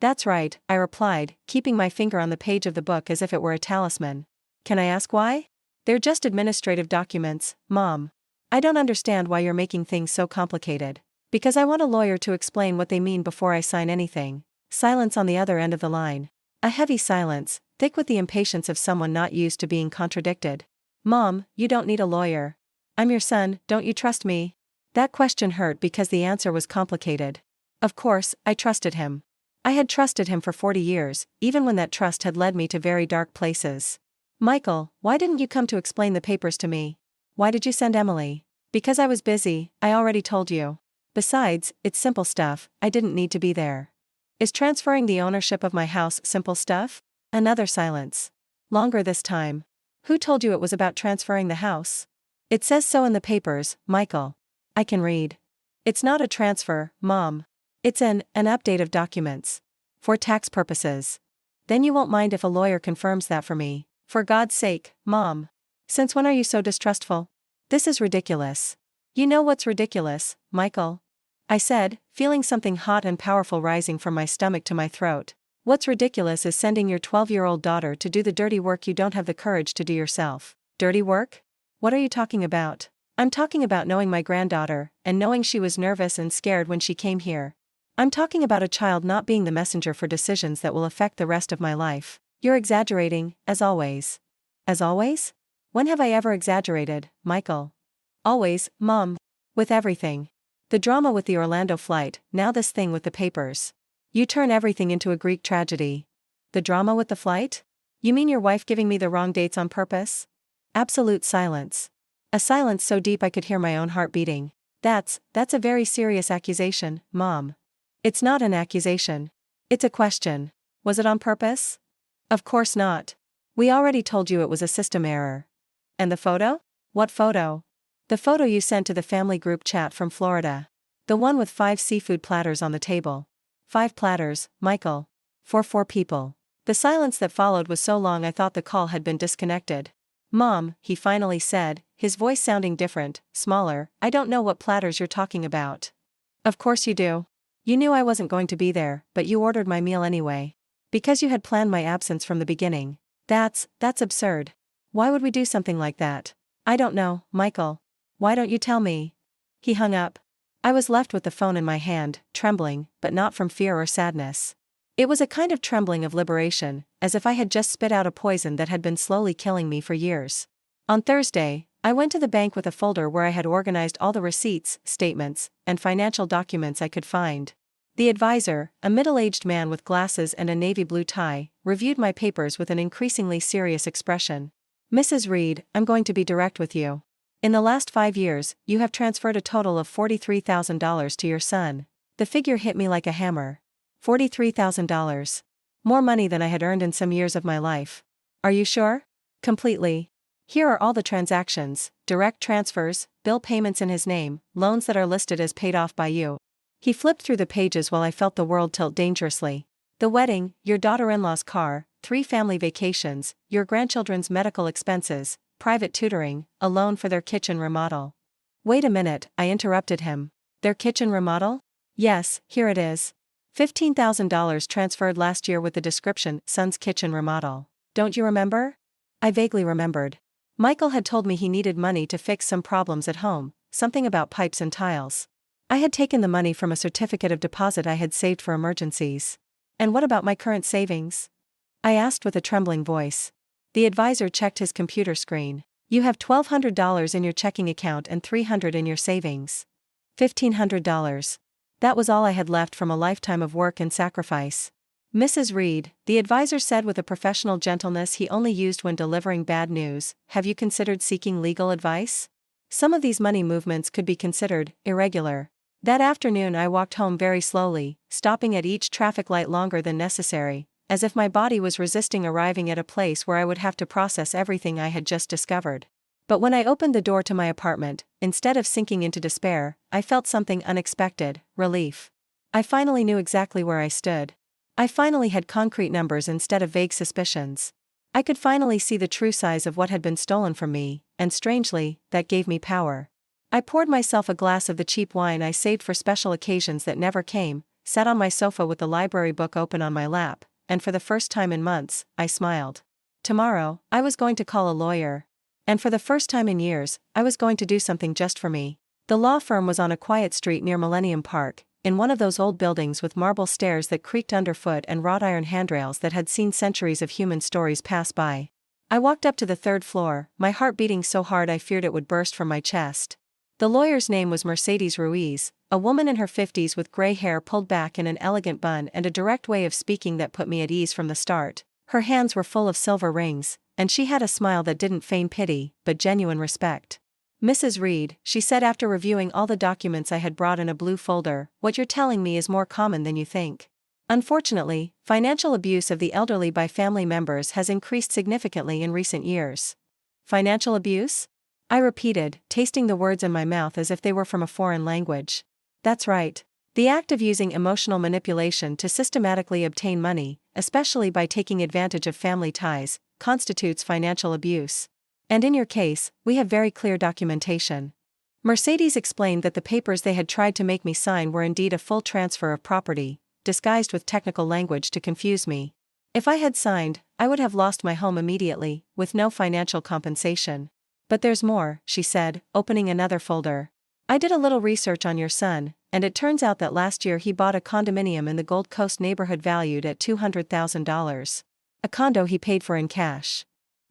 That's right, I replied, keeping my finger on the page of the book as if it were a talisman. Can I ask why? They're just administrative documents, Mom. I don't understand why you're making things so complicated. Because I want a lawyer to explain what they mean before I sign anything. Silence on the other end of the line. A heavy silence, thick with the impatience of someone not used to being contradicted. Mom, you don't need a lawyer. I'm your son, don't you trust me? That question hurt because the answer was complicated. Of course, I trusted him. I had trusted him for 40 years, even when that trust had led me to very dark places. Michael, why didn't you come to explain the papers to me? Why did you send Emily? Because I was busy, I already told you. Besides, it's simple stuff, I didn't need to be there. Is transferring the ownership of my house simple stuff? Another silence. Longer this time. Who told you it was about transferring the house? It says so in the papers, Michael. I can read. It's not a transfer, Mom. It's an update of documents. For tax purposes. Then you won't mind if a lawyer confirms that for me. For God's sake, Mom. Since when are you so distrustful? This is ridiculous. You know what's ridiculous, Michael? I said, feeling something hot and powerful rising from my stomach to my throat. What's ridiculous is sending your 12-year-old daughter to do the dirty work you don't have the courage to do yourself. Dirty work? What are you talking about? I'm talking about knowing my granddaughter, and knowing she was nervous and scared when she came here. I'm talking about a child not being the messenger for decisions that will affect the rest of my life. You're exaggerating, as always. As always? When have I ever exaggerated, Michael? Always, Mom. With everything. The drama with the Orlando flight, now this thing with the papers. You turn everything into a Greek tragedy. The drama with the flight? You mean your wife giving me the wrong dates on purpose? Absolute silence. A silence so deep I could hear my own heart beating. That's a very serious accusation, Mom. It's not an accusation. It's a question. Was it on purpose? Of course not. We already told you it was a system error. And the photo? What photo? The photo you sent to the family group chat from Florida. The one with 5 seafood platters on the table. 5 platters, Michael. For 4 people. The silence that followed was so long I thought the call had been disconnected. Mom, he finally said, his voice sounding different, smaller, I don't know what platters you're talking about. Of course you do. You knew I wasn't going to be there, but you ordered my meal anyway. Because you had planned my absence from the beginning. That's absurd. Why would we do something like that? I don't know, Michael. Why don't you tell me? He hung up. I was left with the phone in my hand, trembling, but not from fear or sadness. It was a kind of trembling of liberation, as if I had just spit out a poison that had been slowly killing me for years. On Thursday, I went to the bank with a folder where I had organized all the receipts, statements, and financial documents I could find. The advisor, a middle-aged man with glasses and a navy blue tie, reviewed my papers with an increasingly serious expression. Mrs. Reed, I'm going to be direct with you. In the last 5 years, you have transferred a total of $43,000 to your son. The figure hit me like a hammer. $43,000. More money than I had earned in some years of my life. Are you sure? Completely. Here are all the transactions, direct transfers, bill payments in his name, loans that are listed as paid off by you. He flipped through the pages while I felt the world tilt dangerously. The wedding, your daughter-in-law's car, 3 family vacations, your grandchildren's medical expenses, private tutoring, a loan for their kitchen remodel. Wait a minute, I interrupted him. Their kitchen remodel? Yes, here it is. $15,000 transferred last year with the description, son's kitchen remodel. Don't you remember? I vaguely remembered. Michael had told me he needed money to fix some problems at home, something about pipes and tiles. I had taken the money from a certificate of deposit I had saved for emergencies. And what about my current savings? I asked with a trembling voice. The advisor checked his computer screen. You have $1,200 in your checking account and $300 in your savings. $1,500. That was all I had left from a lifetime of work and sacrifice. Mrs. Reed, the advisor said with a professional gentleness he only used when delivering bad news, have you considered seeking legal advice? Some of these money movements could be considered irregular. That afternoon I walked home very slowly, stopping at each traffic light longer than necessary, as if my body was resisting arriving at a place where I would have to process everything I had just discovered. But when I opened the door to my apartment, instead of sinking into despair, I felt something unexpected: relief. I finally knew exactly where I stood. I finally had concrete numbers instead of vague suspicions. I could finally see the true size of what had been stolen from me, and strangely, that gave me power. I poured myself a glass of the cheap wine I saved for special occasions that never came, sat on my sofa with the library book open on my lap, and for the first time in months, I smiled. Tomorrow, I was going to call a lawyer. And for the first time in years, I was going to do something just for me. The law firm was on a quiet street near Millennium Park, in one of those old buildings with marble stairs that creaked underfoot and wrought iron handrails that had seen centuries of human stories pass by. I walked up to the third floor, my heart beating so hard I feared it would burst from my chest. The lawyer's name was Mercedes Ruiz, a woman in her 50s with gray hair pulled back in an elegant bun and a direct way of speaking that put me at ease from the start. Her hands were full of silver rings, and she had a smile that didn't feign pity, but genuine respect. Mrs. Reed, she said after reviewing all the documents I had brought in a blue folder, what you're telling me is more common than you think. Unfortunately, financial abuse of the elderly by family members has increased significantly in recent years. Financial abuse? I repeated, tasting the words in my mouth as if they were from a foreign language. That's right. The act of using emotional manipulation to systematically obtain money, especially by taking advantage of family ties, constitutes financial abuse. And in your case, we have very clear documentation. Mercedes explained that the papers they had tried to make me sign were indeed a full transfer of property, disguised with technical language to confuse me. If I had signed, I would have lost my home immediately, with no financial compensation. But there's more, she said, opening another folder. I did a little research on your son, and it turns out that last year he bought a condominium in the Gold Coast neighborhood valued at $200,000. A condo he paid for in cash.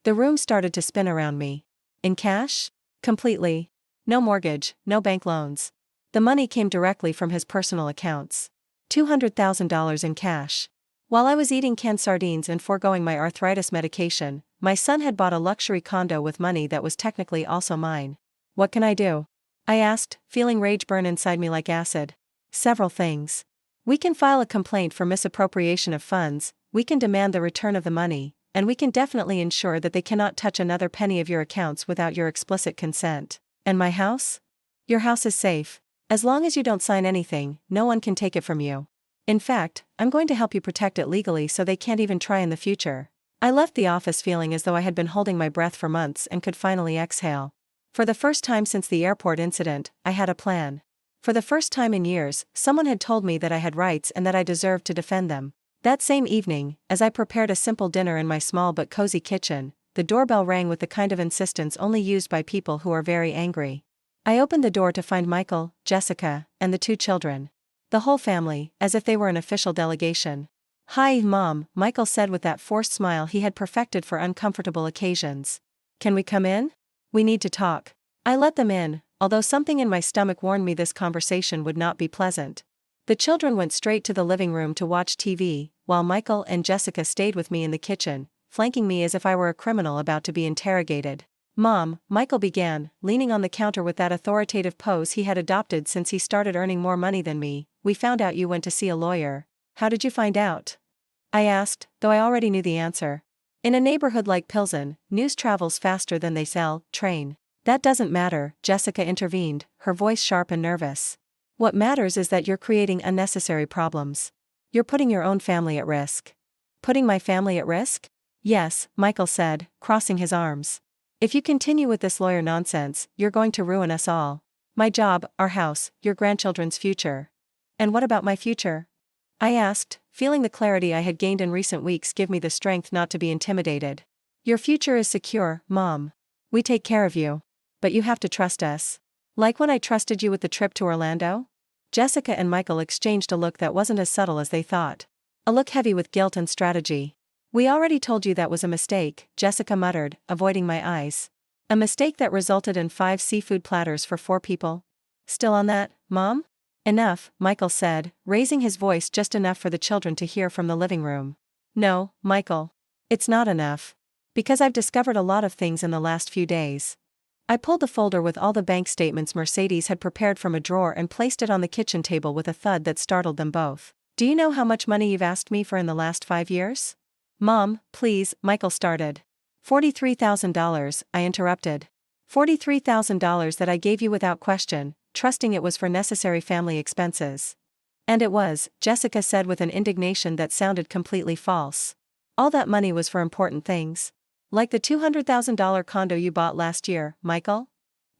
The room started to spin around me. In cash? Completely. No mortgage, no bank loans. The money came directly from his personal accounts. $200,000 in cash. While I was eating canned sardines and foregoing my arthritis medication, my son had bought a luxury condo with money that was technically also mine. What can I do? I asked, feeling rage burn inside me like acid. Several things. We can file a complaint for misappropriation of funds, we can demand the return of the money, and we can definitely ensure that they cannot touch another penny of your accounts without your explicit consent. And my house? Your house is safe. As long as you don't sign anything, no one can take it from you. In fact, I'm going to help you protect it legally so they can't even try in the future. I left the office feeling as though I had been holding my breath for months and could finally exhale. For the first time since the airport incident, I had a plan. For the first time in years, someone had told me that I had rights and that I deserved to defend them. That same evening, as I prepared a simple dinner in my small but cozy kitchen, the doorbell rang with the kind of insistence only used by people who are very angry. I opened the door to find Michael, Jessica, and the 2 children. The whole family, as if they were an official delegation. "Hi, Mom," Michael said with that forced smile he had perfected for uncomfortable occasions. "Can we come in? We need to talk." I let them in, although something in my stomach warned me this conversation would not be pleasant. The children went straight to the living room to watch TV, while Michael and Jessica stayed with me in the kitchen, flanking me as if I were a criminal about to be interrogated. "Mom," Michael began, leaning on the counter with that authoritative pose he had adopted since he started earning more money than me, "we found out you went to see a lawyer. How did you find out?" I asked, though I already knew the answer. In a neighborhood like Pilsen, news travels faster than they sell, train. "That doesn't matter," Jessica intervened, her voice sharp and nervous. "What matters is that you're creating unnecessary problems. You're putting your own family at risk." "Putting my family at risk?" "Yes," Michael said, crossing his arms. "If you continue with this lawyer nonsense, you're going to ruin us all. My job, our house, your grandchildren's future." "And what about my future?" I asked, feeling the clarity I had gained in recent weeks give me the strength not to be intimidated. "Your future is secure, Mom. We take care of you. But you have to trust us. Like when I trusted you with the trip to Orlando?" Jessica and Michael exchanged a look that wasn't as subtle as they thought. A look heavy with guilt and strategy. "We already told you that was a mistake," Jessica muttered, avoiding my eyes. A mistake that resulted in 5 seafood platters for 4 people. Still on that, Mom? Enough, Michael said, raising his voice just enough for the children to hear from the living room. No, Michael. It's not enough. Because I've discovered a lot of things in the last few days. I pulled the folder with all the bank statements Mercedes had prepared from a drawer and placed it on the kitchen table with a thud that startled them both. Do you know how much money you've asked me for in the last 5 years? Mom, please, Michael started. $43,000, I interrupted. $43,000 that I gave you without question, trusting it was for necessary family expenses. And it was, Jessica said with an indignation that sounded completely false. All that money was for important things. Like the $200,000 condo you bought last year, Michael?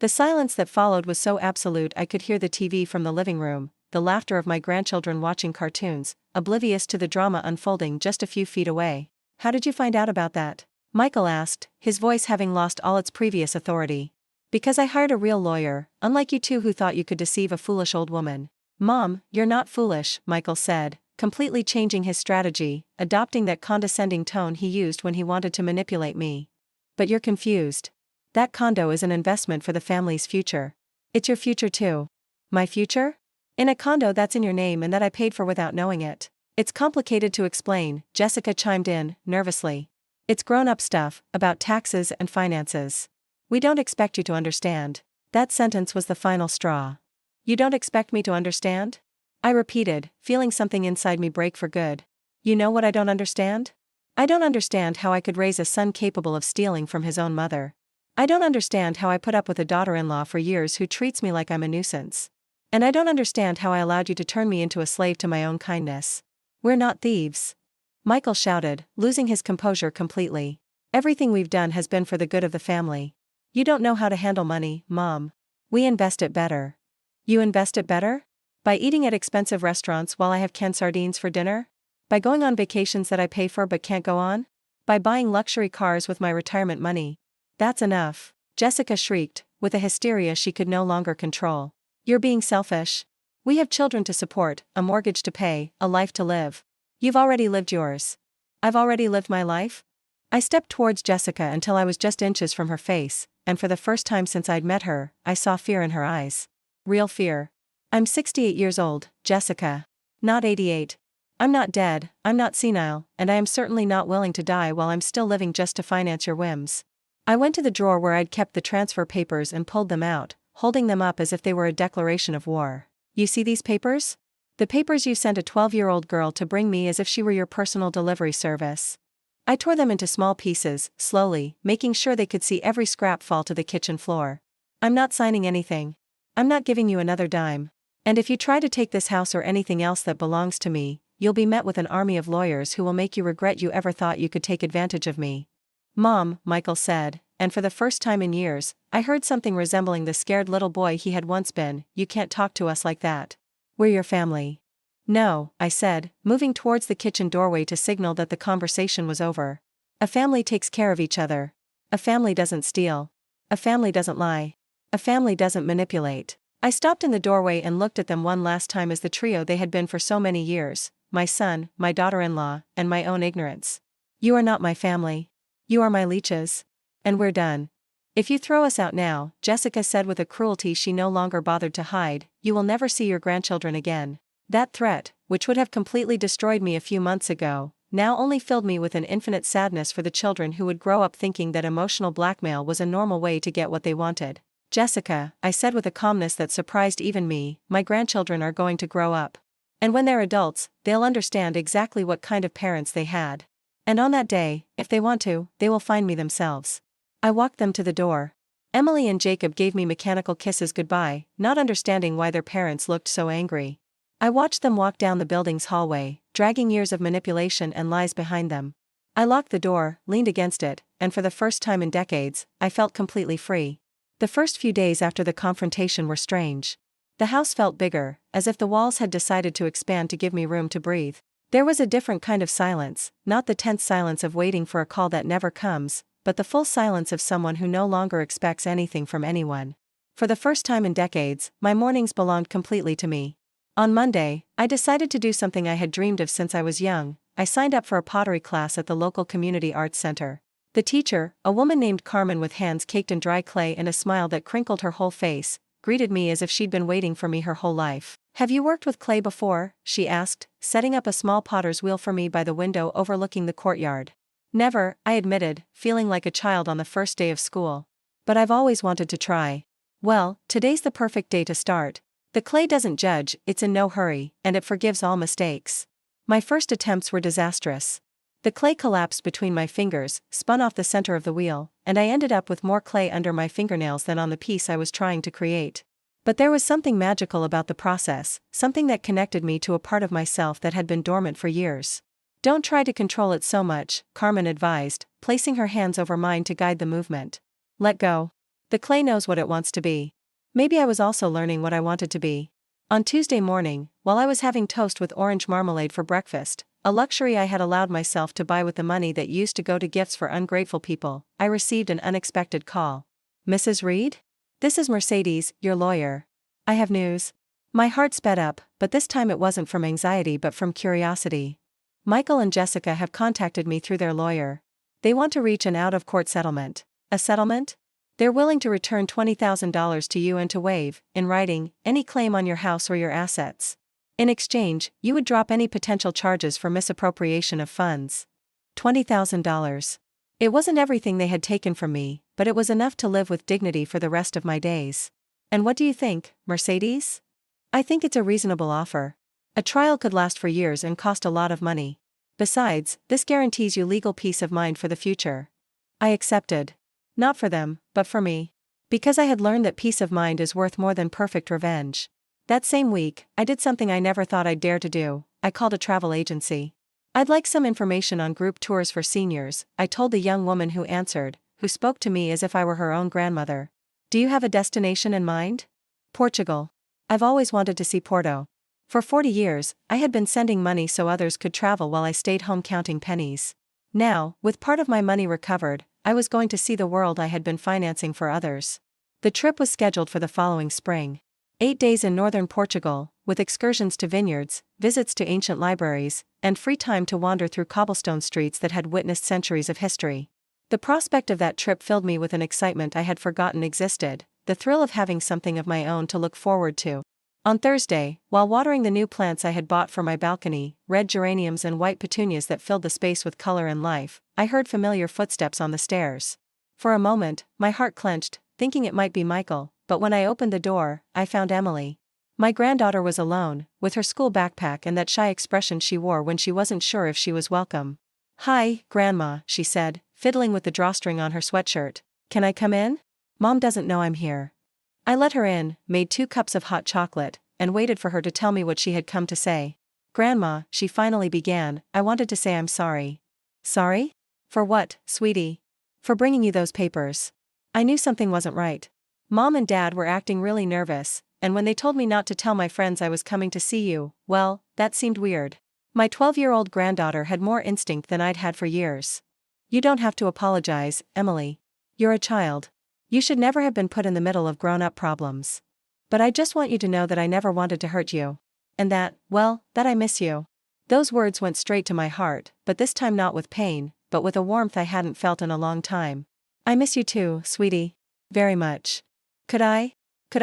The silence that followed was so absolute I could hear the TV from the living room, the laughter of my grandchildren watching cartoons, oblivious to the drama unfolding just a few feet away. How did you find out about that? Michael asked, his voice having lost all its previous authority. Because I hired a real lawyer, unlike you two who thought you could deceive a foolish old woman. Mom, you're not foolish, Michael said, completely changing his strategy, adopting that condescending tone he used when he wanted to manipulate me. But you're confused. That condo is an investment for the family's future. It's your future too. My future? In a condo that's in your name and that I paid for without knowing it. It's complicated to explain, Jessica chimed in, nervously. It's grown-up stuff, about taxes and finances. We don't expect you to understand. That sentence was the final straw. You don't expect me to understand? I repeated, feeling something inside me break for good. You know what I don't understand? I don't understand how I could raise a son capable of stealing from his own mother. I don't understand how I put up with a daughter-in-law for years who treats me like I'm a nuisance. And I don't understand how I allowed you to turn me into a slave to my own kindness. We're not thieves. Michael shouted, losing his composure completely. Everything we've done has been for the good of the family. You don't know how to handle money, Mom. We invest it better. You invest it better? By eating at expensive restaurants while I have canned sardines for dinner? By going on vacations that I pay for but can't go on? By buying luxury cars with my retirement money? That's enough, Jessica shrieked, with a hysteria she could no longer control. You're being selfish. We have children to support, a mortgage to pay, a life to live. You've already lived yours. I've already lived my life? I stepped towards Jessica until I was just inches from her face, and for the first time since I'd met her, I saw fear in her eyes. Real fear. I'm 68 years old, Jessica. Not 88. I'm not dead, I'm not senile, and I am certainly not willing to die while I'm still living just to finance your whims. I went to the drawer where I'd kept the transfer papers and pulled them out, holding them up as if they were a declaration of war. You see these papers? The papers you sent a 12-year-old girl to bring me as if she were your personal delivery service. I tore them into small pieces, slowly, making sure they could see every scrap fall to the kitchen floor. I'm not signing anything. I'm not giving you another dime. And if you try to take this house or anything else that belongs to me, you'll be met with an army of lawyers who will make you regret you ever thought you could take advantage of me. Mom, Michael said, and for the first time in years, I heard something resembling the scared little boy he had once been. You can't talk to us like that. We're your family. No, I said, moving towards the kitchen doorway to signal that the conversation was over. A family takes care of each other. A family doesn't steal. A family doesn't lie. A family doesn't manipulate. I stopped in the doorway and looked at them one last time as the trio they had been for so many years, my son, my daughter-in-law, and my own ignorance. You are not my family. You are my leeches. And we're done. If you throw us out now, Jessica said with a cruelty she no longer bothered to hide, you will never see your grandchildren again. That threat, which would have completely destroyed me a few months ago, now only filled me with an infinite sadness for the children who would grow up thinking that emotional blackmail was a normal way to get what they wanted. Jessica, I said with a calmness that surprised even me, my grandchildren are going to grow up. And when they're adults, they'll understand exactly what kind of parents they had. And on that day, if they want to, they will find me themselves. I walked them to the door. Emily and Jacob gave me mechanical kisses goodbye, not understanding why their parents looked so angry. I watched them walk down the building's hallway, dragging years of manipulation and lies behind them. I locked the door, leaned against it, and for the first time in decades, I felt completely free. The first few days after the confrontation were strange. The house felt bigger, as if the walls had decided to expand to give me room to breathe. There was a different kind of silence, not the tense silence of waiting for a call that never comes, but the full silence of someone who no longer expects anything from anyone. For the first time in decades, my mornings belonged completely to me. On Monday, I decided to do something I had dreamed of since I was young. I signed up for a pottery class at the local community arts center. The teacher, a woman named Carmen with hands caked in dry clay and a smile that crinkled her whole face, greeted me as if she'd been waiting for me her whole life. "Have you worked with clay before?" she asked, setting up a small potter's wheel for me by the window overlooking the courtyard. "Never," I admitted, feeling like a child on the first day of school. "But I've always wanted to try." "Well, today's the perfect day to start. The clay doesn't judge, it's in no hurry, and it forgives all mistakes." My first attempts were disastrous. The clay collapsed between my fingers, spun off the center of the wheel, and I ended up with more clay under my fingernails than on the piece I was trying to create. But there was something magical about the process, something that connected me to a part of myself that had been dormant for years. "Don't try to control it so much," Carmen advised, placing her hands over mine to guide the movement. "Let go. The clay knows what it wants to be." Maybe I was also learning what I wanted to be. On Tuesday morning, while I was having toast with orange marmalade for breakfast, a luxury I had allowed myself to buy with the money that used to go to gifts for ungrateful people, I received an unexpected call. "Mrs. Reed? This is Mercedes, your lawyer. I have news." My heart sped up, but this time it wasn't from anxiety but from curiosity. "Michael and Jessica have contacted me through their lawyer. They want to reach an out-of-court settlement." "A settlement?" "They're willing to return $20,000 to you and to waive, in writing, any claim on your house or your assets. In exchange, you would drop any potential charges for misappropriation of funds." $20,000. It wasn't everything they had taken from me, but it was enough to live with dignity for the rest of my days. "And what do you think, Mercedes?" "I think it's a reasonable offer. A trial could last for years and cost a lot of money. Besides, this guarantees you legal peace of mind for the future." I accepted. Not for them, but for me. Because I had learned that peace of mind is worth more than perfect revenge. That same week, I did something I never thought I'd dare to do. I called a travel agency. "I'd like some information on group tours for seniors," I told the young woman who answered, who spoke to me as if I were her own grandmother. "Do you have a destination in mind?" "Portugal. I've always wanted to see Porto. For 40 years, I had been sending money so others could travel while I stayed home counting pennies. Now, with part of my money recovered, I was going to see the world I had been financing for others." The trip was scheduled for the following spring. 8 days in northern Portugal, with excursions to vineyards, visits to ancient libraries, and free time to wander through cobblestone streets that had witnessed centuries of history. The prospect of that trip filled me with an excitement I had forgotten existed, the thrill of having something of my own to look forward to. On Thursday, while watering the new plants I had bought for my balcony, red geraniums and white petunias that filled the space with color and life, I heard familiar footsteps on the stairs. For a moment, my heart clenched, thinking it might be Michael, but when I opened the door, I found Emily. My granddaughter was alone, with her school backpack and that shy expression she wore when she wasn't sure if she was welcome. "Hi, Grandma," she said, fiddling with the drawstring on her sweatshirt. "Can I come in? Mom doesn't know I'm here." I let her in, made 2 cups of hot chocolate, and waited for her to tell me what she had come to say. "Grandma," she finally began, "I wanted to say I'm sorry." "Sorry? For what, sweetie?" "For bringing you those papers. I knew something wasn't right. Mom and Dad were acting really nervous, and when they told me not to tell my friends I was coming to see you, well, that seemed weird." My 12-year-old granddaughter had more instinct than I'd had for years. "You don't have to apologize, Emily. You're a child. You should never have been put in the middle of grown-up problems. But I just want you to know that I never wanted to hurt you. And that, well, that I miss you." Those words went straight to my heart, but this time not with pain, but with a warmth I hadn't felt in a long time. "I miss you too, sweetie. Very much. Could I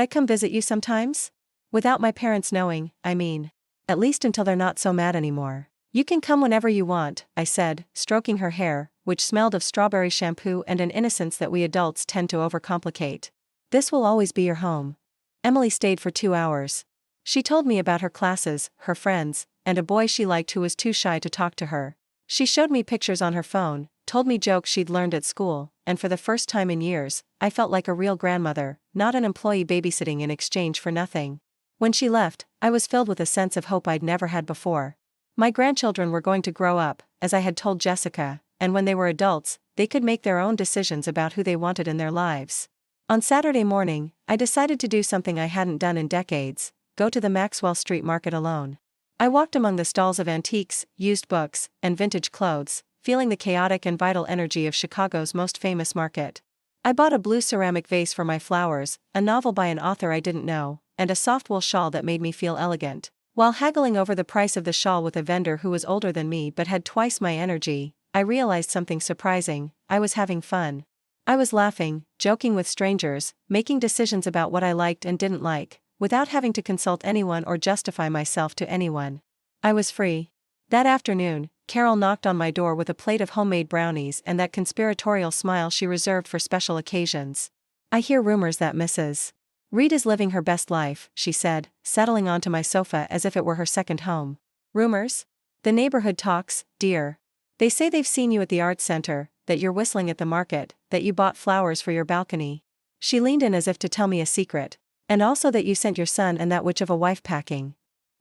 come visit you sometimes? Without my parents knowing, I mean. At least until they're not so mad anymore." "You can come whenever you want," I said, stroking her hair, which smelled of strawberry shampoo and an innocence that we adults tend to overcomplicate. "This will always be your home." Emily stayed for 2 hours. She told me about her classes, her friends, and a boy she liked who was too shy to talk to her. She showed me pictures on her phone, told me jokes she'd learned at school, and for the first time in years, I felt like a real grandmother, not an employee babysitting in exchange for nothing. When she left, I was filled with a sense of hope I'd never had before. My grandchildren were going to grow up, as I had told Jessica, and when they were adults, they could make their own decisions about who they wanted in their lives. On Saturday morning, I decided to do something I hadn't done in decades: go to the Maxwell Street Market alone. I walked among the stalls of antiques, used books, and vintage clothes, feeling the chaotic and vital energy of Chicago's most famous market. I bought a blue ceramic vase for my flowers, a novel by an author I didn't know, and a soft wool shawl that made me feel elegant. While haggling over the price of the shawl with a vendor who was older than me but had twice my energy, I realized something surprising: I was having fun. I was laughing, joking with strangers, making decisions about what I liked and didn't like, without having to consult anyone or justify myself to anyone. I was free. That afternoon, Carol knocked on my door with a plate of homemade brownies and that conspiratorial smile she reserved for special occasions. "I hear rumors that Mrs. Reed is living her best life," she said, settling onto my sofa as if it were her second home. "Rumors? The neighborhood talks, dear. They say they've seen you at the arts center, that you're whistling at the market, that you bought flowers for your balcony." She leaned in as if to tell me a secret. "And also that you sent your son and that witch of a wife packing."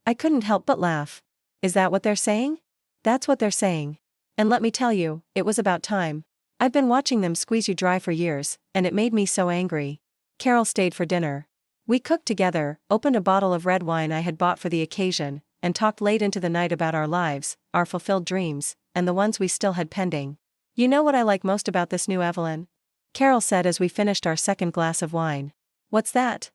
I couldn't help but laugh. "Is that what they're saying?" "That's what they're saying. And let me tell you, it was about time. I've been watching them squeeze you dry for years, and it made me so angry." Carol stayed for dinner. We cooked together, opened a bottle of red wine I had bought for the occasion, and talked late into the night about our lives, our fulfilled dreams, and the ones we still had pending. "You know what I like most about this new Evelyn?" Carol said as we finished our second glass of wine. "What's that?"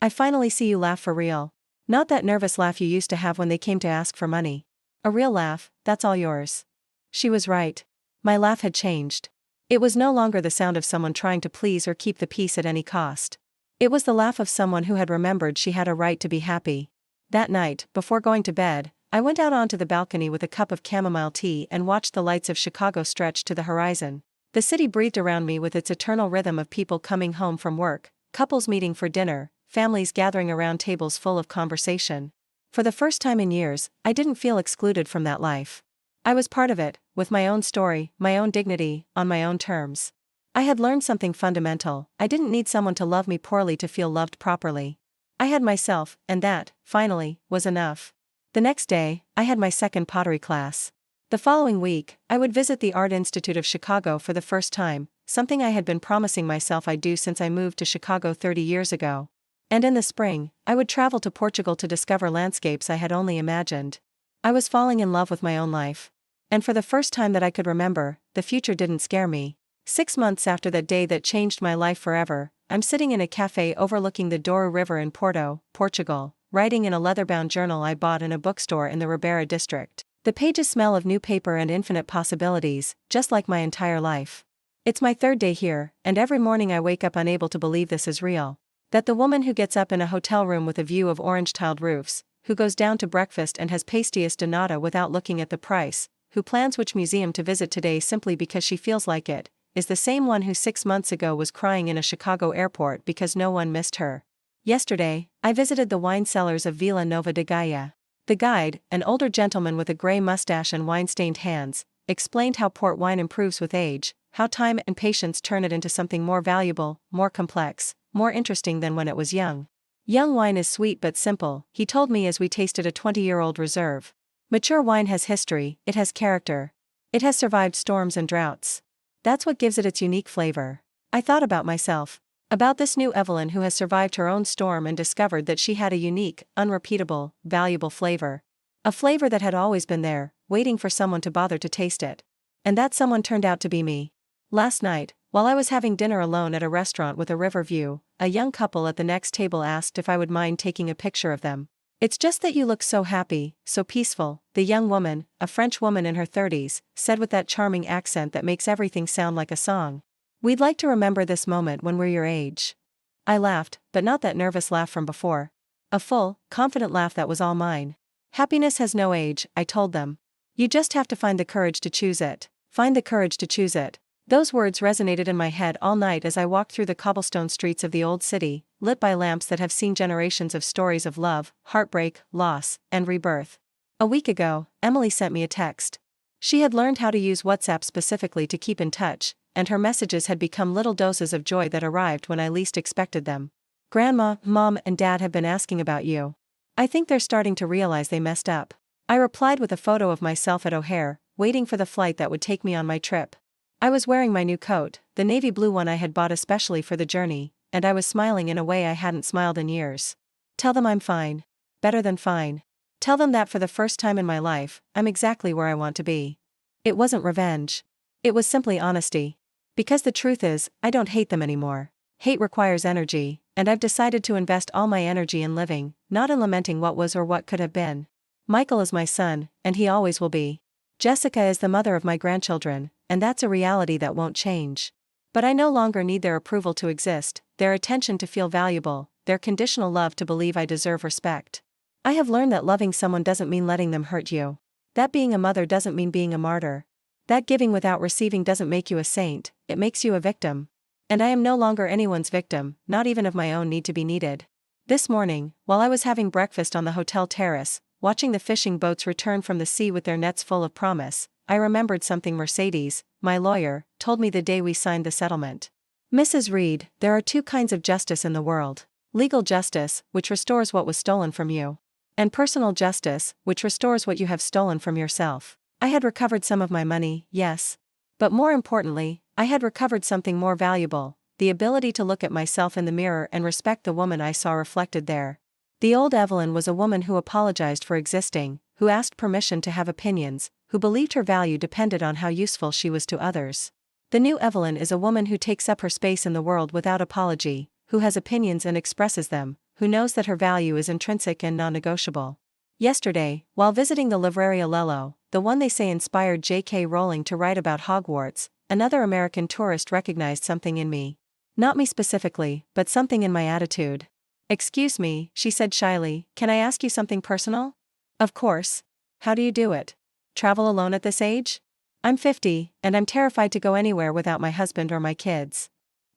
"I finally see you laugh for real. Not that nervous laugh you used to have when they came to ask for money. A real laugh, that's all yours." She was right. My laugh had changed. It was no longer the sound of someone trying to please or keep the peace at any cost. It was the laugh of someone who had remembered she had a right to be happy. That night, before going to bed, I went out onto the balcony with a cup of chamomile tea and watched the lights of Chicago stretch to the horizon. The city breathed around me with its eternal rhythm of people coming home from work, couples meeting for dinner, families gathering around tables full of conversation. For the first time in years, I didn't feel excluded from that life. I was part of it, with my own story, my own dignity, on my own terms. I had learned something fundamental: I didn't need someone to love me poorly to feel loved properly. I had myself, and that, finally, was enough. The next day, I had my second pottery class. The following week, I would visit the Art Institute of Chicago for the first time, something I had been promising myself I'd do since I moved to Chicago 30 years ago. And in the spring, I would travel to Portugal to discover landscapes I had only imagined. I was falling in love with my own life. And for the first time that I could remember, the future didn't scare me. 6 months after that day that changed my life forever, I'm sitting in a cafe overlooking the Douro River in Porto, Portugal, writing in a leather-bound journal I bought in a bookstore in the Ribeira district. The pages smell of new paper and infinite possibilities, just like my entire life. It's my third day here, and every morning I wake up unable to believe this is real. That the woman who gets up in a hotel room with a view of orange-tiled roofs, who goes down to breakfast and has pastéis de nata without looking at the price, who plans which museum to visit today simply because she feels like it, is the same one who 6 months ago was crying in a Chicago airport because no one missed her. Yesterday, I visited the wine cellars of Vila Nova de Gaia. The guide, an older gentleman with a gray mustache and wine-stained hands, explained how port wine improves with age, how time and patience turn it into something more valuable, more complex, more interesting than when it was young. Young wine is sweet but simple, he told me as we tasted a 20-year-old reserve. Mature wine has history, it has character. It has survived storms and droughts. That's what gives it its unique flavor. I thought about myself. About this new Evelyn who has survived her own storm and discovered that she had a unique, unrepeatable, valuable flavor. A flavor that had always been there, waiting for someone to bother to taste it. And that someone turned out to be me. Last night, while I was having dinner alone at a restaurant with a river view, a young couple at the next table asked if I would mind taking a picture of them. "It's just that you look so happy, so peaceful," the young woman, a French woman in her 30s, said with that charming accent that makes everything sound like a song. "We'd like to remember this moment when we're your age." I laughed, but not that nervous laugh from before. A full, confident laugh that was all mine. "Happiness has no age," I told them. "You just have to find the courage to choose it. Find the courage to choose it." Those words resonated in my head all night as I walked through the cobblestone streets of the old city, lit by lamps that have seen generations of stories of love, heartbreak, loss, and rebirth. A week ago, Emily sent me a text. She had learned how to use WhatsApp specifically to keep in touch, and her messages had become little doses of joy that arrived when I least expected them. "Grandma, Mom, and Dad have been asking about you. I think they're starting to realize they messed up." I replied with a photo of myself at O'Hare, waiting for the flight that would take me on my trip. I was wearing my new coat, the navy blue one I had bought especially for the journey, and I was smiling in a way I hadn't smiled in years. Tell them I'm fine. Better than fine. Tell them that for the first time in my life, I'm exactly where I want to be. It wasn't revenge. It was simply honesty. Because the truth is, I don't hate them anymore. Hate requires energy, and I've decided to invest all my energy in living, not in lamenting what was or what could have been. Michael is my son, and he always will be. Jessica is the mother of my grandchildren, and that's a reality that won't change. But I no longer need their approval to exist, their attention to feel valuable, their conditional love to believe I deserve respect. I have learned that loving someone doesn't mean letting them hurt you. That being a mother doesn't mean being a martyr. That giving without receiving doesn't make you a saint, it makes you a victim. And I am no longer anyone's victim, not even of my own need to be needed. This morning, while I was having breakfast on the hotel terrace, watching the fishing boats return from the sea with their nets full of promise, I remembered something Mercedes, my lawyer, told me the day we signed the settlement. Mrs. Reed, there are two kinds of justice in the world: legal justice, which restores what was stolen from you, and personal justice, which restores what you have stolen from yourself. I had recovered some of my money, yes. But more importantly, I had recovered something more valuable: the ability to look at myself in the mirror and respect the woman I saw reflected there. The old Evelyn was a woman who apologized for existing, who asked permission to have opinions, who believed her value depended on how useful she was to others. The new Evelyn is a woman who takes up her space in the world without apology, who has opinions and expresses them, who knows that her value is intrinsic and non-negotiable. Yesterday, while visiting the Livraria Lello, the one they say inspired J.K. Rowling to write about Hogwarts, another American tourist recognized something in me. Not me specifically, but something in my attitude. "Excuse me," she said shyly, "can I ask you something personal?" "Of course. How do you do it? Travel alone at this age?" "I'm 50, and I'm terrified to go anywhere without my husband or my kids."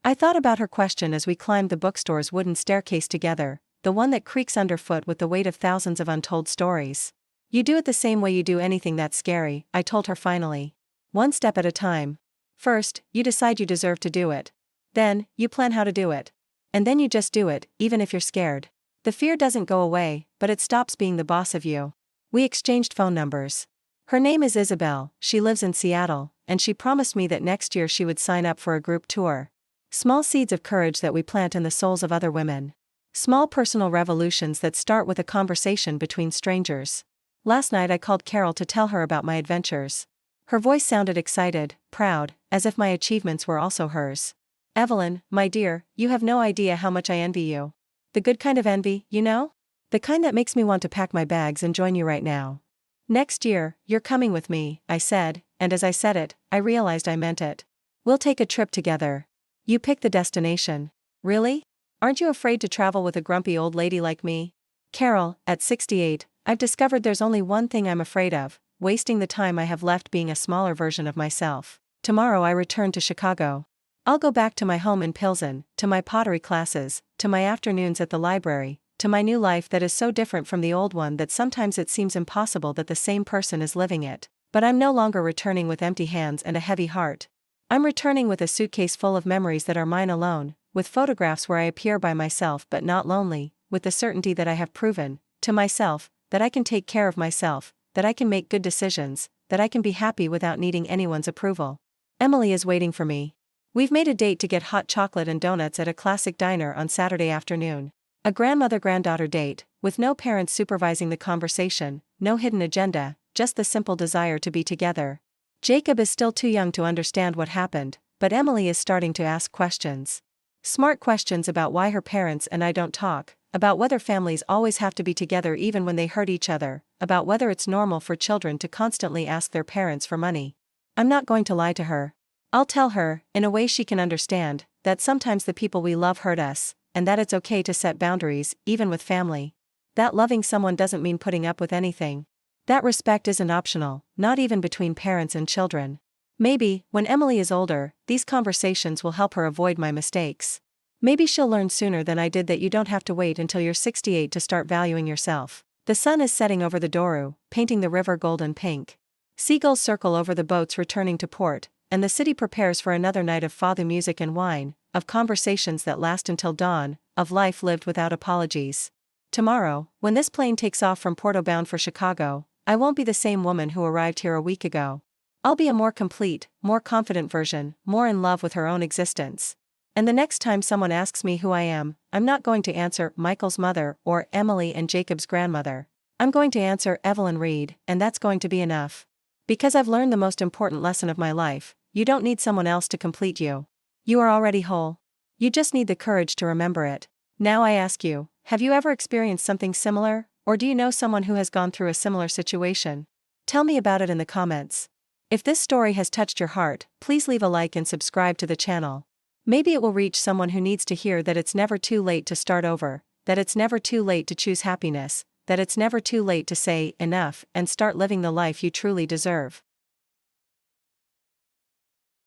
I thought about her question as we climbed the bookstore's wooden staircase together, the one that creaks underfoot with the weight of thousands of untold stories. "You do it the same way you do anything that's scary," I told her finally. "One step at a time. First, you decide you deserve to do it. Then, you plan how to do it. And then you just do it, even if you're scared. The fear doesn't go away, but it stops being the boss of you." We exchanged phone numbers. Her name is Isabel, she lives in Seattle, and she promised me that next year she would sign up for a group tour. Small seeds of courage that we plant in the souls of other women. Small personal revolutions that start with a conversation between strangers. Last night I called Carol to tell her about my adventures. Her voice sounded excited, proud, as if my achievements were also hers. "Evelyn, my dear, you have no idea how much I envy you. The good kind of envy, you know? The kind that makes me want to pack my bags and join you right now." "Next year, you're coming with me," I said, and as I said it, I realized I meant it. "We'll take a trip together. You pick the destination." "Really? Aren't you afraid to travel with a grumpy old lady like me?" "Carol, at 68, I've discovered there's only one thing I'm afraid of: wasting the time I have left being a smaller version of myself. Tomorrow I return to Chicago. I'll go back to my home in Pilsen, to my pottery classes, to my afternoons at the library, to my new life that is so different from the old one that sometimes it seems impossible that the same person is living it. But I'm no longer returning with empty hands and a heavy heart. I'm returning with a suitcase full of memories that are mine alone, with photographs where I appear by myself but not lonely, with the certainty that I have proven, to myself, that I can take care of myself, that I can make good decisions, that I can be happy without needing anyone's approval. Emily is waiting for me. We've made a date to get hot chocolate and donuts at a classic diner on Saturday afternoon. A grandmother-granddaughter date, with no parents supervising the conversation, no hidden agenda, just the simple desire to be together. Jacob is still too young to understand what happened, but Emily is starting to ask questions. Smart questions about why her parents and I don't talk, about whether families always have to be together even when they hurt each other, about whether it's normal for children to constantly ask their parents for money. I'm not going to lie to her. I'll tell her, in a way she can understand, that sometimes the people we love hurt us, and that it's okay to set boundaries, even with family. That loving someone doesn't mean putting up with anything. That respect isn't optional, not even between parents and children. Maybe, when Emily is older, these conversations will help her avoid my mistakes. Maybe she'll learn sooner than I did that you don't have to wait until you're 68 to start valuing yourself. The sun is setting over the Douro, painting the river golden pink. Seagulls circle over the boats returning to port, and the city prepares for another night of fado music and wine, of conversations that last until dawn, of life lived without apologies. Tomorrow, when this plane takes off from Porto bound for Chicago, I won't be the same woman who arrived here a week ago. I'll be a more complete, more confident version, more in love with her own existence. And the next time someone asks me who I am, I'm not going to answer Michael's mother or Emily and Jacob's grandmother. I'm going to answer Evelyn Reed, and that's going to be enough. Because I've learned the most important lesson of my life: you don't need someone else to complete you. You are already whole. You just need the courage to remember it. Now I ask you, have you ever experienced something similar, or do you know someone who has gone through a similar situation? Tell me about it in the comments. If this story has touched your heart, please leave a like and subscribe to the channel. Maybe it will reach someone who needs to hear that it's never too late to start over, that it's never too late to choose happiness, that it's never too late to say enough and start living the life you truly deserve.